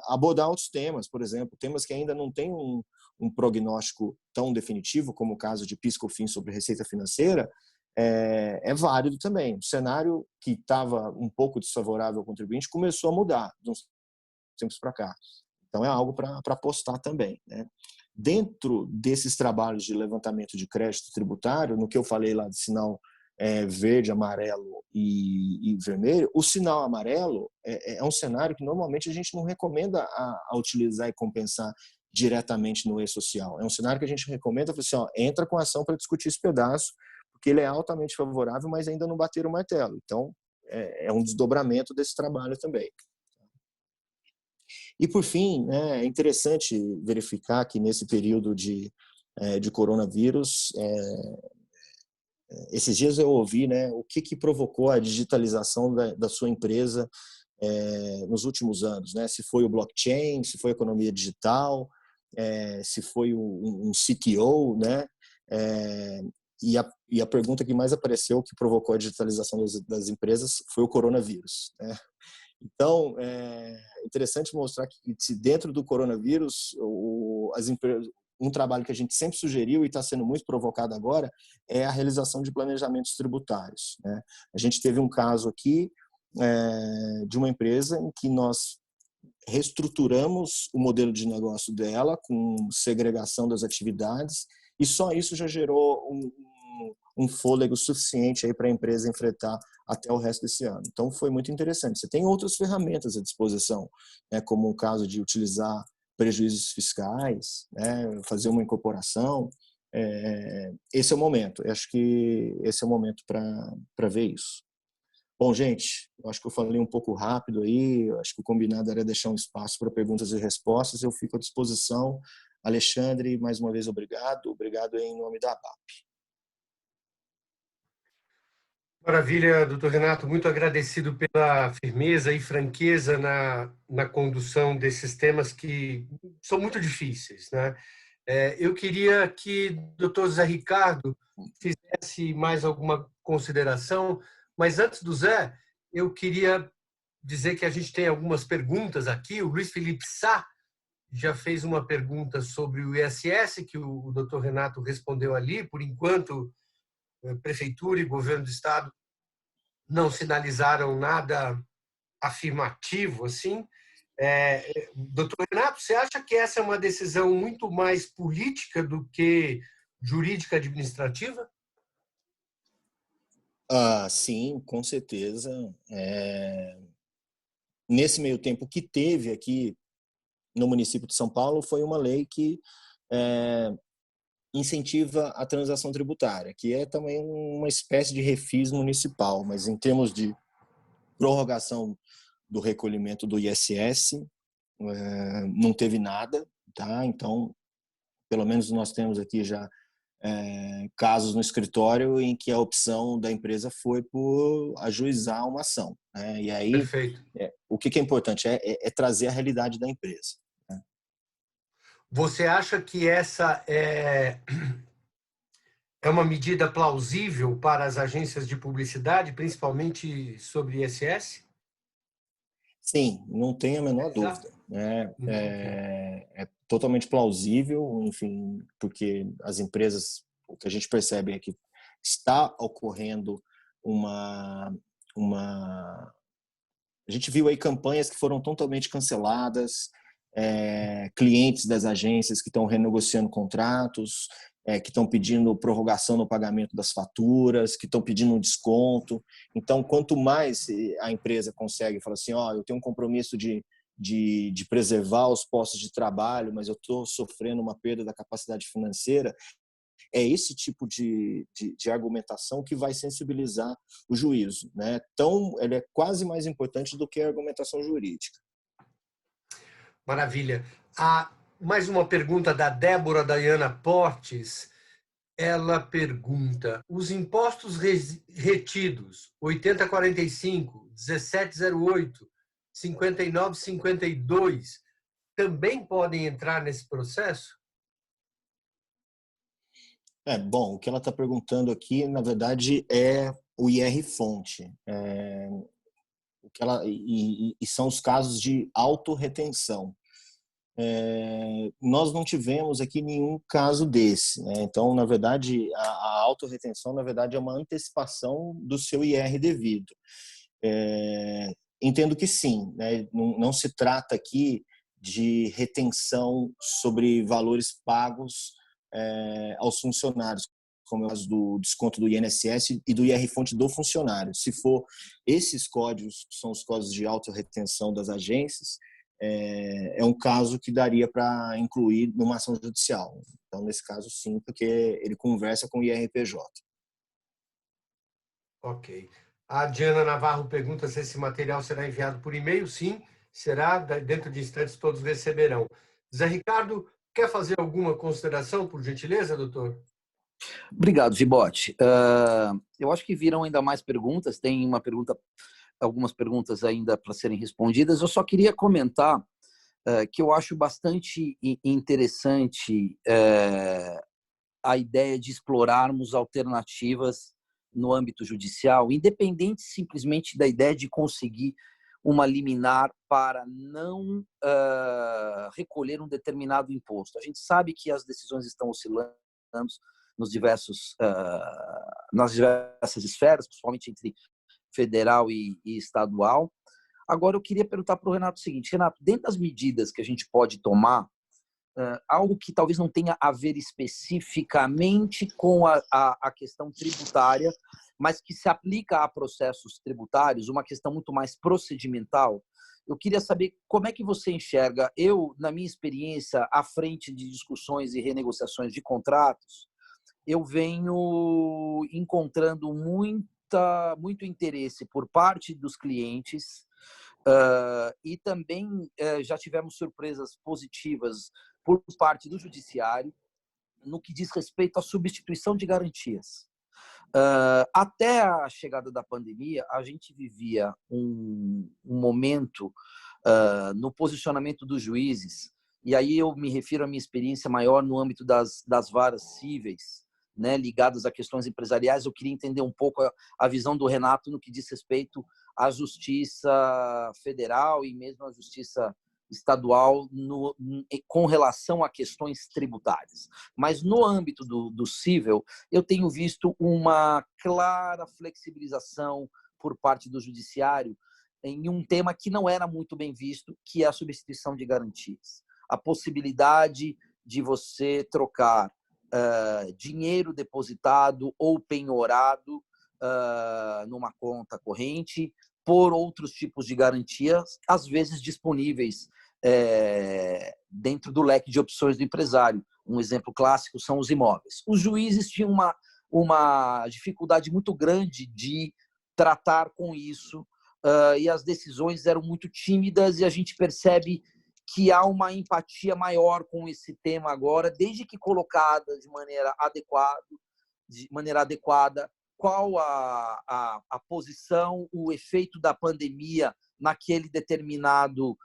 Speaker 3: abordar outros temas, por exemplo, temas que ainda não têm um prognóstico tão definitivo, como o caso de PIS/COFINS sobre receita financeira, é válido também. O cenário que estava um pouco desfavorável ao contribuinte começou a mudar de uns tempos para cá. Então, é algo para apostar também, né? Dentro desses trabalhos de levantamento de crédito tributário, no que eu falei lá de sinal verde, amarelo e vermelho, o sinal amarelo é um cenário que normalmente a gente não recomenda a utilizar e compensar diretamente no e-social. É um cenário que a gente recomenda, assim, ó, entra com ação para discutir esse pedaço, porque ele é altamente favorável, mas ainda não bateram o martelo. Então, é um desdobramento desse trabalho também. E, por fim, né, é interessante verificar que nesse período de coronavírus, esses dias eu ouvi, né, o que provocou a digitalização da sua empresa nos últimos anos, né? Se foi o blockchain, se foi a economia digital, se foi um CTO, né? E a pergunta que mais apareceu, que provocou a digitalização das empresas, foi o coronavírus, né? Então, é interessante mostrar que se dentro do coronavírus, as empresas, um trabalho que a gente sempre sugeriu e está sendo muito provocado agora é a realização de planejamentos tributários, né? A gente teve um caso aqui de uma empresa em que nós reestruturamos o modelo de negócio dela com segregação das atividades e só isso já gerou um fôlego suficiente aí para a empresa enfrentar até o resto desse ano. Então, foi muito interessante. Você tem outras ferramentas à disposição, né, como o caso de utilizar prejuízos fiscais, né, fazer uma incorporação. Esse é o momento. Eu acho que esse é o momento para ver isso. Bom, gente, eu acho que eu falei um pouco rápido aí. Eu acho que o combinado era deixar um espaço para perguntas e respostas. Eu fico à disposição. Alexandre, mais uma vez, obrigado. Obrigado em nome da ABAP.
Speaker 1: Maravilha, doutor Renato, muito agradecido pela firmeza e franqueza na condução desses temas que são muito difíceis, né? Eu queria que o doutor Zé Ricardo fizesse mais alguma consideração, mas antes do Zé, eu queria dizer que a gente tem algumas perguntas aqui. O Luiz Felipe Sá já fez uma pergunta sobre o ISS, que o doutor Renato respondeu ali. Por enquanto, Prefeitura e Governo do Estado não sinalizaram nada afirmativo, assim. Doutor Renato, você acha que essa é uma decisão muito mais política do que jurídica administrativa?
Speaker 3: Sim, com certeza. Nesse meio tempo, o que teve aqui no município de São Paulo foi uma lei que incentiva a transação tributária, que é também uma espécie de refis municipal, mas em termos de prorrogação do recolhimento do ISS, não teve nada, tá? Então, pelo menos nós temos aqui já casos no escritório em que a opção da empresa foi por ajuizar uma ação, né? E aí,
Speaker 1: Perfeito.
Speaker 3: o que é importante é trazer a realidade da empresa.
Speaker 1: Você acha que essa é uma medida plausível para as agências de publicidade, principalmente sobre ISS?
Speaker 3: Sim, não tem a menor
Speaker 1: Exato.
Speaker 3: dúvida, né? É totalmente plausível, enfim, porque as empresas, o que a gente percebe é que está ocorrendo uma a gente viu aí campanhas que foram totalmente canceladas, clientes das agências que estão renegociando contratos, que estão pedindo prorrogação no pagamento das faturas, que estão pedindo um desconto. Então, quanto mais a empresa consegue falar assim, eu tenho um compromisso de preservar os postos de trabalho, mas eu estou sofrendo uma perda da capacidade financeira, é esse tipo de argumentação que vai sensibilizar o juízo, né? Então, ele é quase mais importante do que a argumentação jurídica.
Speaker 1: Maravilha. Mais uma pergunta da Débora Dayana Portes. Ela pergunta: os impostos retidos 8045, 1708, 5952 também podem entrar nesse processo?
Speaker 3: Bom, o que ela está perguntando aqui, na verdade, é o IR-fonte. E são os casos de autorretenção. Nós não tivemos aqui nenhum caso desse, né? Então, na verdade, a autorretenção, na verdade, é uma antecipação do seu IR devido. Entendo que sim, né? Não se trata aqui de retenção sobre valores pagos aos funcionários, como é o caso do desconto do INSS e do IR-fonte do funcionário. Se for esses códigos, que são os códigos de autorretenção das agências, é um caso que daria para incluir numa ação judicial. Então, nesse caso, sim, porque ele conversa com o IRPJ.
Speaker 1: Ok. A Diana Navarro pergunta se esse material será enviado por e-mail. Sim, será. Dentro de instantes todos receberão. Zé Ricardo, quer fazer alguma consideração, por gentileza, doutor?
Speaker 2: Obrigado, Gibote. Eu acho que viram ainda mais perguntas. Tem algumas perguntas ainda para serem respondidas. Eu só queria comentar que eu acho bastante interessante a ideia de explorarmos alternativas no âmbito judicial, independente simplesmente da ideia de conseguir uma liminar para não recolher um determinado imposto. A gente sabe que as decisões estão oscilando nas diversas esferas, principalmente entre federal e estadual. Agora, eu queria perguntar para o Renato o seguinte: Renato, dentro das medidas que a gente pode tomar, algo que talvez não tenha a ver especificamente com a questão tributária, mas que se aplica a processos tributários, uma questão muito mais procedimental, eu queria saber como é que você enxerga. Eu, na minha experiência, à frente de discussões e renegociações de contratos, eu venho encontrando muito interesse por parte dos clientes e também já tivemos surpresas positivas por parte do judiciário no que diz respeito à substituição de garantias. Até a chegada da pandemia, a gente vivia um momento no posicionamento dos juízes, e aí eu me refiro à minha experiência maior no âmbito das varas cíveis, né, ligadas a questões empresariais. Eu queria entender um pouco a visão do Renato no que diz respeito à justiça federal e mesmo à justiça estadual com relação a questões tributárias. Mas no âmbito do cível, eu tenho visto uma clara flexibilização por parte do judiciário em um tema que não era muito bem visto, que é a substituição de garantias. A possibilidade de você trocar dinheiro depositado ou penhorado numa conta corrente por outros tipos de garantias, às vezes disponíveis dentro do leque de opções do empresário. Um exemplo clássico são os imóveis. Os juízes tinham uma dificuldade muito grande de tratar com isso e as decisões eram muito tímidas, e a gente percebe que há uma empatia maior com esse tema agora, desde que colocada de maneira adequada, qual a posição, o efeito da pandemia naquele determinado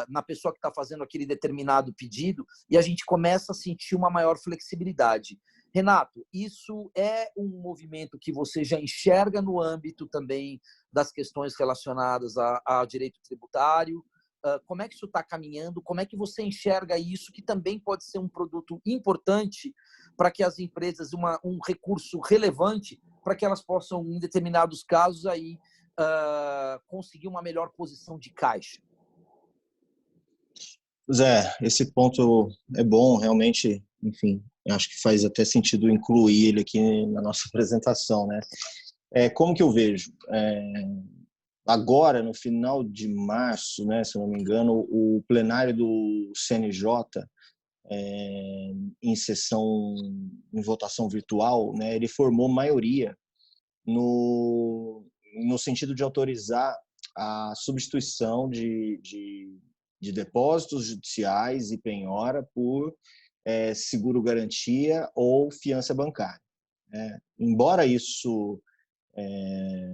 Speaker 2: na pessoa que está fazendo aquele determinado pedido, e a gente começa a sentir uma maior flexibilidade. Renato, isso é um movimento que você já enxerga no âmbito também das questões relacionadas ao direito tributário? Como é que isso está caminhando? Como é que você enxerga isso, que também pode ser um produto importante para que as empresas, um recurso relevante para que elas possam, em determinados casos, aí, conseguir uma melhor posição de caixa?
Speaker 3: Zé, esse ponto é bom, realmente, enfim, acho que faz até sentido incluir ele aqui na nossa apresentação, né? Como que eu vejo? Agora, no final de março, né, se eu não me engano, o plenário do CNJ, em sessão, em votação virtual, né, ele formou maioria no sentido de autorizar a substituição de depósitos judiciais e penhora por seguro-garantia ou fiança bancária. Embora isso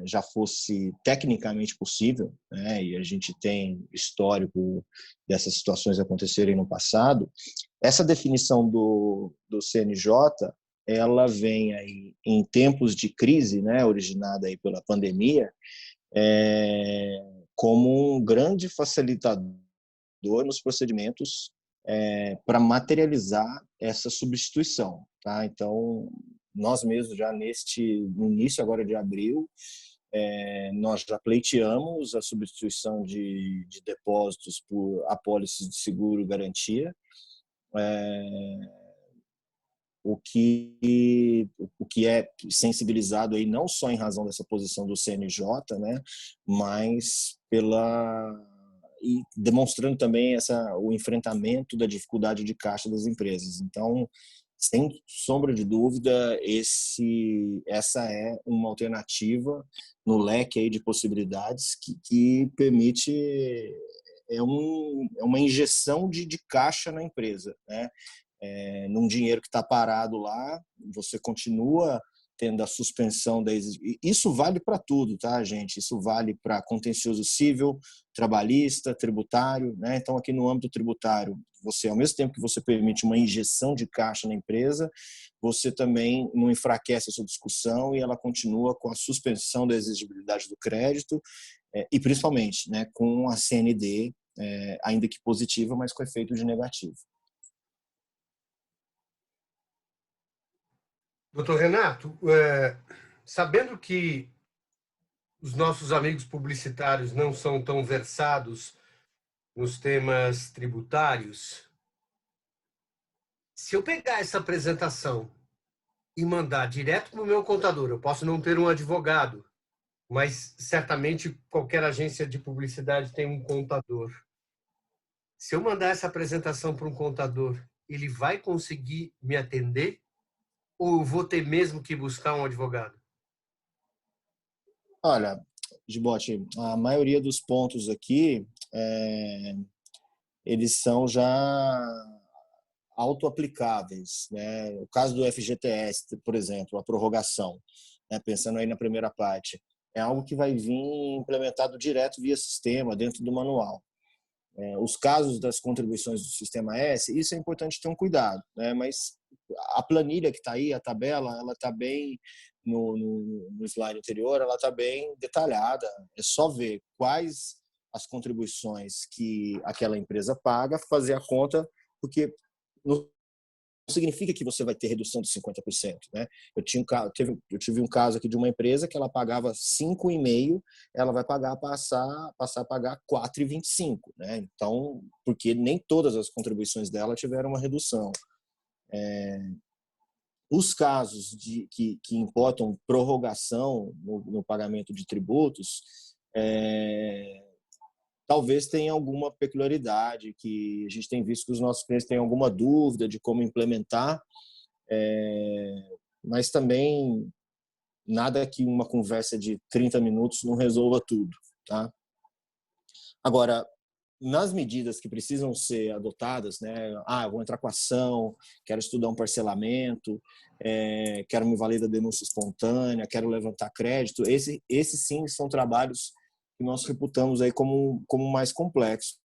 Speaker 3: já fosse tecnicamente possível, né, e a gente tem histórico dessas situações acontecerem no passado, essa definição do CNJ, ela vem aí em tempos de crise, né, originada aí pela pandemia, como um grande facilitador nos procedimentos para materializar essa substituição, tá? Então, nós mesmos já no início agora de abril, nós já pleiteamos a substituição de depósitos por apólices de seguro garantia, o que é sensibilizado aí não só em razão dessa posição do CNJ, né, mas e demonstrando também o enfrentamento da dificuldade de caixa das empresas. Então, sem sombra de dúvida, essa é uma alternativa no leque aí de possibilidades que permite uma injeção de caixa na empresa, né? Num dinheiro que está parado lá, você continua tendo a suspensão da exigência. Isso vale para tudo, tá, gente? Isso vale para contencioso civil, trabalhista, tributário, né? Então, aqui no âmbito tributário, você, ao mesmo tempo que você permite uma injeção de caixa na empresa, você também não enfraquece a sua discussão e ela continua com a suspensão da exigibilidade do crédito e, principalmente, né, com a CND, ainda que positiva, mas com efeito de negativo.
Speaker 1: Doutor Renato, sabendo que os nossos amigos publicitários não são tão versados nos temas tributários, se eu pegar essa apresentação e mandar direto para o meu contador, eu posso não ter um advogado, mas certamente qualquer agência de publicidade tem um contador. Se eu mandar essa apresentação para um contador, ele vai conseguir me atender? Ou eu vou ter mesmo que buscar um advogado?
Speaker 3: Olha, Gibote, a maioria dos pontos aqui, eles são já auto-aplicáveis, né? O caso do FGTS, por exemplo, a prorrogação, né? Pensando aí na primeira parte, é algo que vai vir implementado direto via sistema, dentro do manual. Os casos das contribuições do Sistema S, isso é importante ter um cuidado, né? Mas a planilha que está aí, a tabela, ela está bem, no slide anterior, ela está bem detalhada. É só ver quais as contribuições que aquela empresa paga, fazer a conta, porque não significa que você vai ter redução de 50%, né? Eu tive um caso aqui de uma empresa que ela pagava 5,5, ela vai passar a pagar 4,25, né? Então, porque nem todas as contribuições dela tiveram uma redução. Os casos que importam prorrogação no pagamento de tributos, talvez tenha alguma peculiaridade, que a gente tem visto que os nossos clientes têm alguma dúvida de como implementar, mas também nada que uma conversa de 30 minutos não resolva tudo, tá? Agora, nas medidas que precisam ser adotadas, né? Eu vou entrar com ação, quero estudar um parcelamento, quero me valer da denúncia espontânea, quero levantar crédito. Esses sim são trabalhos que nós reputamos aí como mais complexos.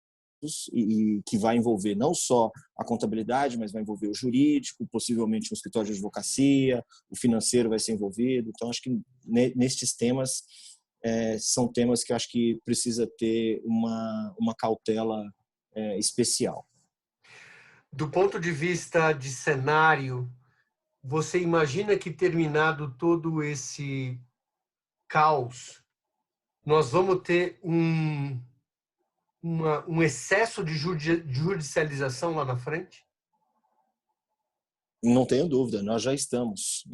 Speaker 3: e que vai envolver não só a contabilidade, mas vai envolver o jurídico, possivelmente um escritório de advocacia, o financeiro vai ser envolvido. Então, acho que nestes temas são temas que eu acho que precisa ter uma cautela especial.
Speaker 1: Do ponto de vista de cenário, você imagina que, terminado todo esse caos, nós vamos ter um excesso de judicialização lá na frente?
Speaker 3: Não tenho dúvida, nós já estamos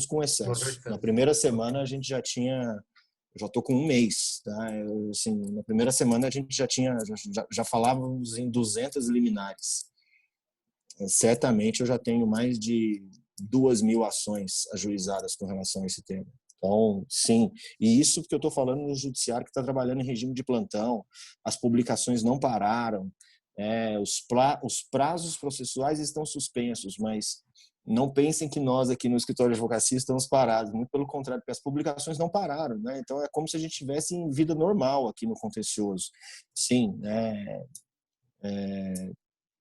Speaker 3: com excesso. Na primeira semana a gente já estou com um mês, tá? Assim, na primeira semana a gente já falávamos em 200 liminares. Certamente eu já tenho mais de 2.000 ações ajuizadas com relação a esse tema. Então, sim, e isso porque eu estou falando no judiciário que está trabalhando em regime de plantão, as publicações não pararam, os prazos processuais estão suspensos, mas não pensem que nós aqui no escritório de advocacia estamos parados, muito pelo contrário, porque as publicações não pararam, né? Então é como se a gente estivesse em vida normal aqui no contencioso. Sim,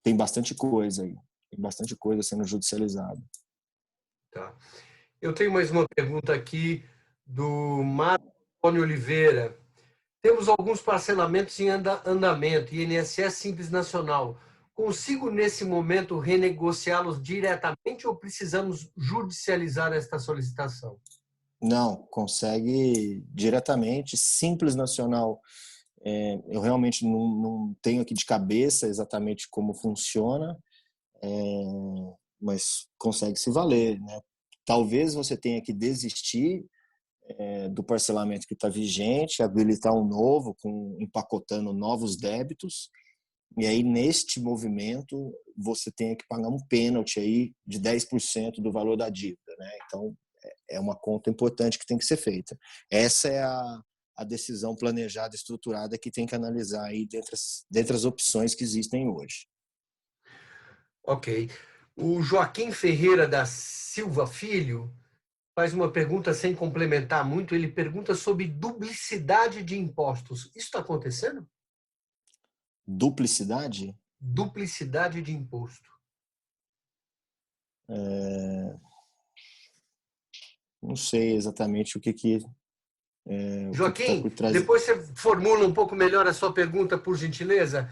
Speaker 3: tem bastante coisa aí, tem bastante coisa sendo judicializada.
Speaker 1: Tá. Eu tenho mais uma pergunta aqui do Mário Oliveira. Temos alguns parcelamentos em andamento, INSS Simples Nacional. Consigo, nesse momento, renegociá-los diretamente ou precisamos judicializar esta solicitação?
Speaker 3: Não, consegue diretamente. Simples Nacional, eu realmente não tenho aqui de cabeça exatamente como funciona, mas consegue se valer, né? Talvez você tenha que desistir do parcelamento que está vigente, habilitar um novo, empacotando novos débitos, e aí neste movimento você tenha que pagar um pênalti aí de 10% do valor da dívida, né? Então é uma conta importante que tem que ser feita. Essa é a decisão planejada, estruturada que tem que analisar aí dentre as opções que existem hoje.
Speaker 1: Ok. O Joaquim Ferreira da Silva Filho faz uma pergunta sem complementar muito. Ele pergunta sobre duplicidade de impostos. Isso está acontecendo?
Speaker 3: Duplicidade?
Speaker 1: Duplicidade de imposto.
Speaker 3: Não sei exatamente o que
Speaker 1: Joaquim,
Speaker 3: por trás.
Speaker 1: depois você formula um pouco melhor a sua pergunta, por gentileza.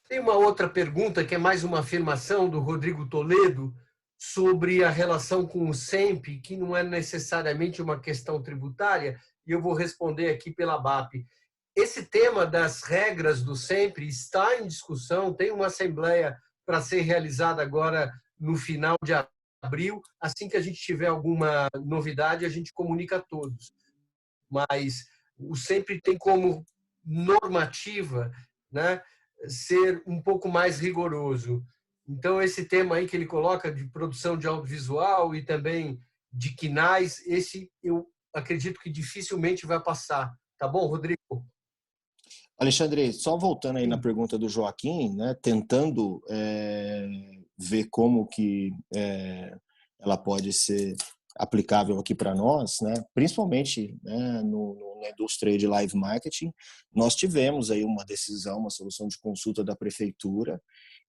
Speaker 1: Tem uma outra pergunta, que é mais uma afirmação do Rodrigo Toledo, sobre a relação com o SEMP, que não é necessariamente uma questão tributária, e eu vou responder aqui pela BAP. Esse tema das regras do SEMP está em discussão, tem uma assembleia para ser realizada agora no final de abril. Assim que a gente tiver alguma novidade, a gente comunica a todos. Mas o SEMP tem como normativa, né, ser um pouco mais rigoroso. Então, esse tema aí que ele coloca de produção de audiovisual e também de quinais, esse eu acredito que dificilmente vai passar. Tá bom, Rodrigo?
Speaker 3: Alexandre, só voltando aí na pergunta do Joaquim, né, tentando ver como que ela pode ser aplicável aqui para nós, né, principalmente, né, na indústria de live marketing, nós tivemos aí uma decisão, uma solução de consulta da prefeitura,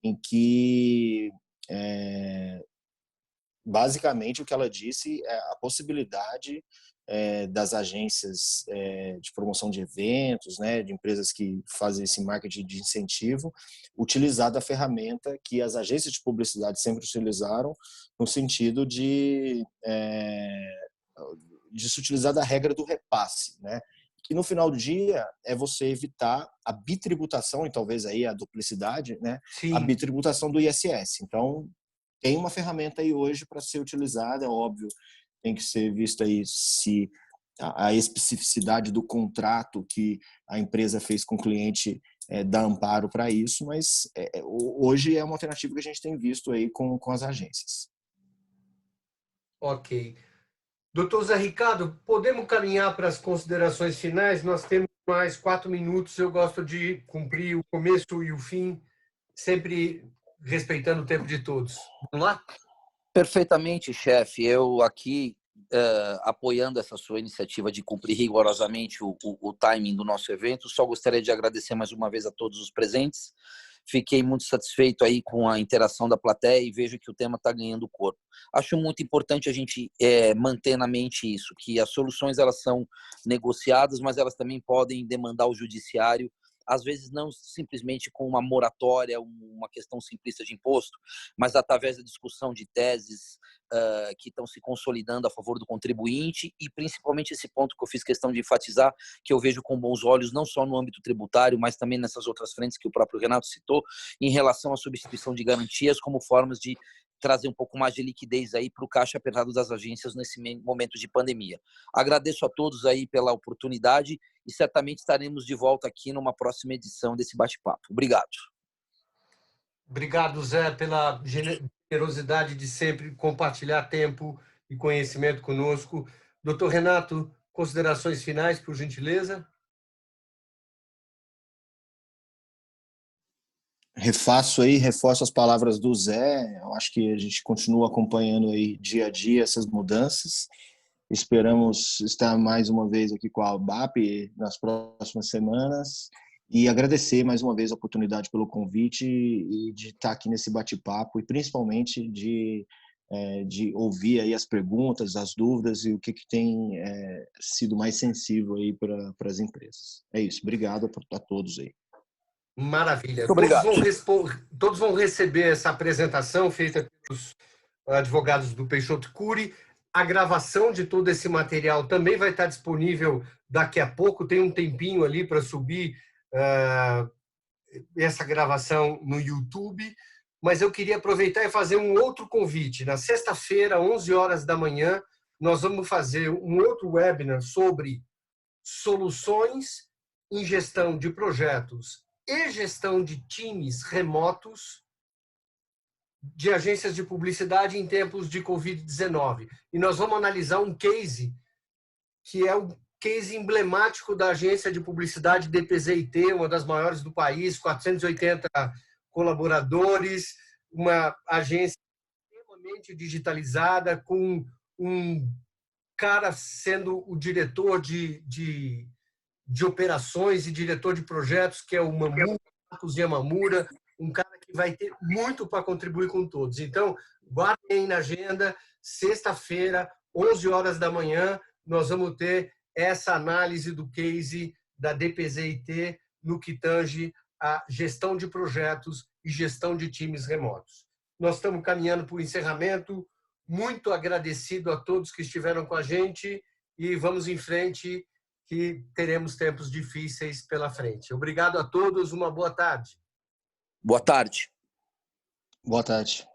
Speaker 3: em que basicamente o que ela disse é a possibilidade das agências de promoção de eventos, né, de empresas que fazem esse marketing de incentivo, utilizar da ferramenta que as agências de publicidade sempre utilizaram, no sentido de se utilizar da regra do repasse, né? Que no final do dia é você evitar a bitributação, e talvez aí a duplicidade, né?
Speaker 1: Sim.
Speaker 3: A bitributação do ISS. Então, tem uma ferramenta aí hoje para ser utilizada, é óbvio, tem que ser vista aí se a especificidade do contrato que a empresa fez com o cliente dá amparo para isso, mas hoje é uma alternativa que a gente tem visto aí com as agências.
Speaker 1: Ok. Doutor Zé Ricardo, podemos caminhar para as considerações finais? Nós temos mais 4 minutos. Eu gosto de cumprir o começo e o fim, sempre respeitando o tempo de todos. Vamos lá?
Speaker 2: Perfeitamente, chefe. Eu aqui, apoiando essa sua iniciativa de cumprir rigorosamente o timing do nosso evento, só gostaria de agradecer mais uma vez a todos os presentes, Fiquei muito satisfeito aí com a interação da plateia e vejo que o tema está ganhando corpo. Acho muito importante a gente manter na mente isso, que as soluções elas são negociadas, mas elas também podem demandar o judiciário, às vezes não simplesmente com uma moratória, uma questão simplista de imposto, mas através da discussão de teses que estão se consolidando a favor do contribuinte e principalmente esse ponto que eu fiz questão de enfatizar, que eu vejo com bons olhos, não só no âmbito tributário, mas também nessas outras frentes que o próprio Renato citou, em relação à substituição de garantias como formas de trazer um pouco mais de liquidez aí para o caixa apertado das agências nesse momento de pandemia. Agradeço a todos aí pela oportunidade e certamente estaremos de volta aqui numa próxima edição desse bate-papo. Obrigado.
Speaker 1: Obrigado, Zé, pela generosidade de sempre compartilhar tempo e conhecimento conosco. Doutor Renato, considerações finais, por gentileza?
Speaker 3: Reforço as palavras do Zé. Eu acho que a gente continua acompanhando aí dia a dia essas mudanças. Esperamos estar mais uma vez aqui com a ABAP nas próximas semanas e agradecer mais uma vez a oportunidade pelo convite e de estar aqui nesse bate-papo e principalmente de ouvir aí as perguntas, as dúvidas e o que tem sido mais sensível aí para as empresas. É isso. Obrigado a todos aí.
Speaker 1: Maravilha.
Speaker 2: Muito obrigado.
Speaker 1: Todos vão receber essa apresentação feita pelos advogados do Peixoto Cury. A gravação de todo esse material também vai estar disponível daqui a pouco. Tem um tempinho ali para subir essa gravação no YouTube. Mas eu queria aproveitar e fazer um outro convite. Na sexta-feira, 11 horas da manhã, nós vamos fazer um outro webinar sobre soluções em gestão de projetos e gestão de times remotos de agências de publicidade em tempos de Covid-19. E nós vamos analisar um case que é o case emblemático da agência de publicidade DPZ-IT, uma das maiores do país, 480 colaboradores, uma agência extremamente digitalizada, com um cara sendo o diretor de operações e diretor de projetos, que é o Marcos Yamamura, um cara que vai ter muito para contribuir com todos. Então, guardem aí na agenda, sexta-feira, 11 horas da manhã, nós vamos ter essa análise do case da DPZ-IT no que tange a gestão de projetos e gestão de times remotos. Nós estamos caminhando para o encerramento. Muito agradecido a todos que estiveram com a gente e vamos em frente, que teremos tempos difíceis pela frente. Obrigado a todos, uma boa tarde.
Speaker 2: Boa tarde.
Speaker 3: Boa tarde.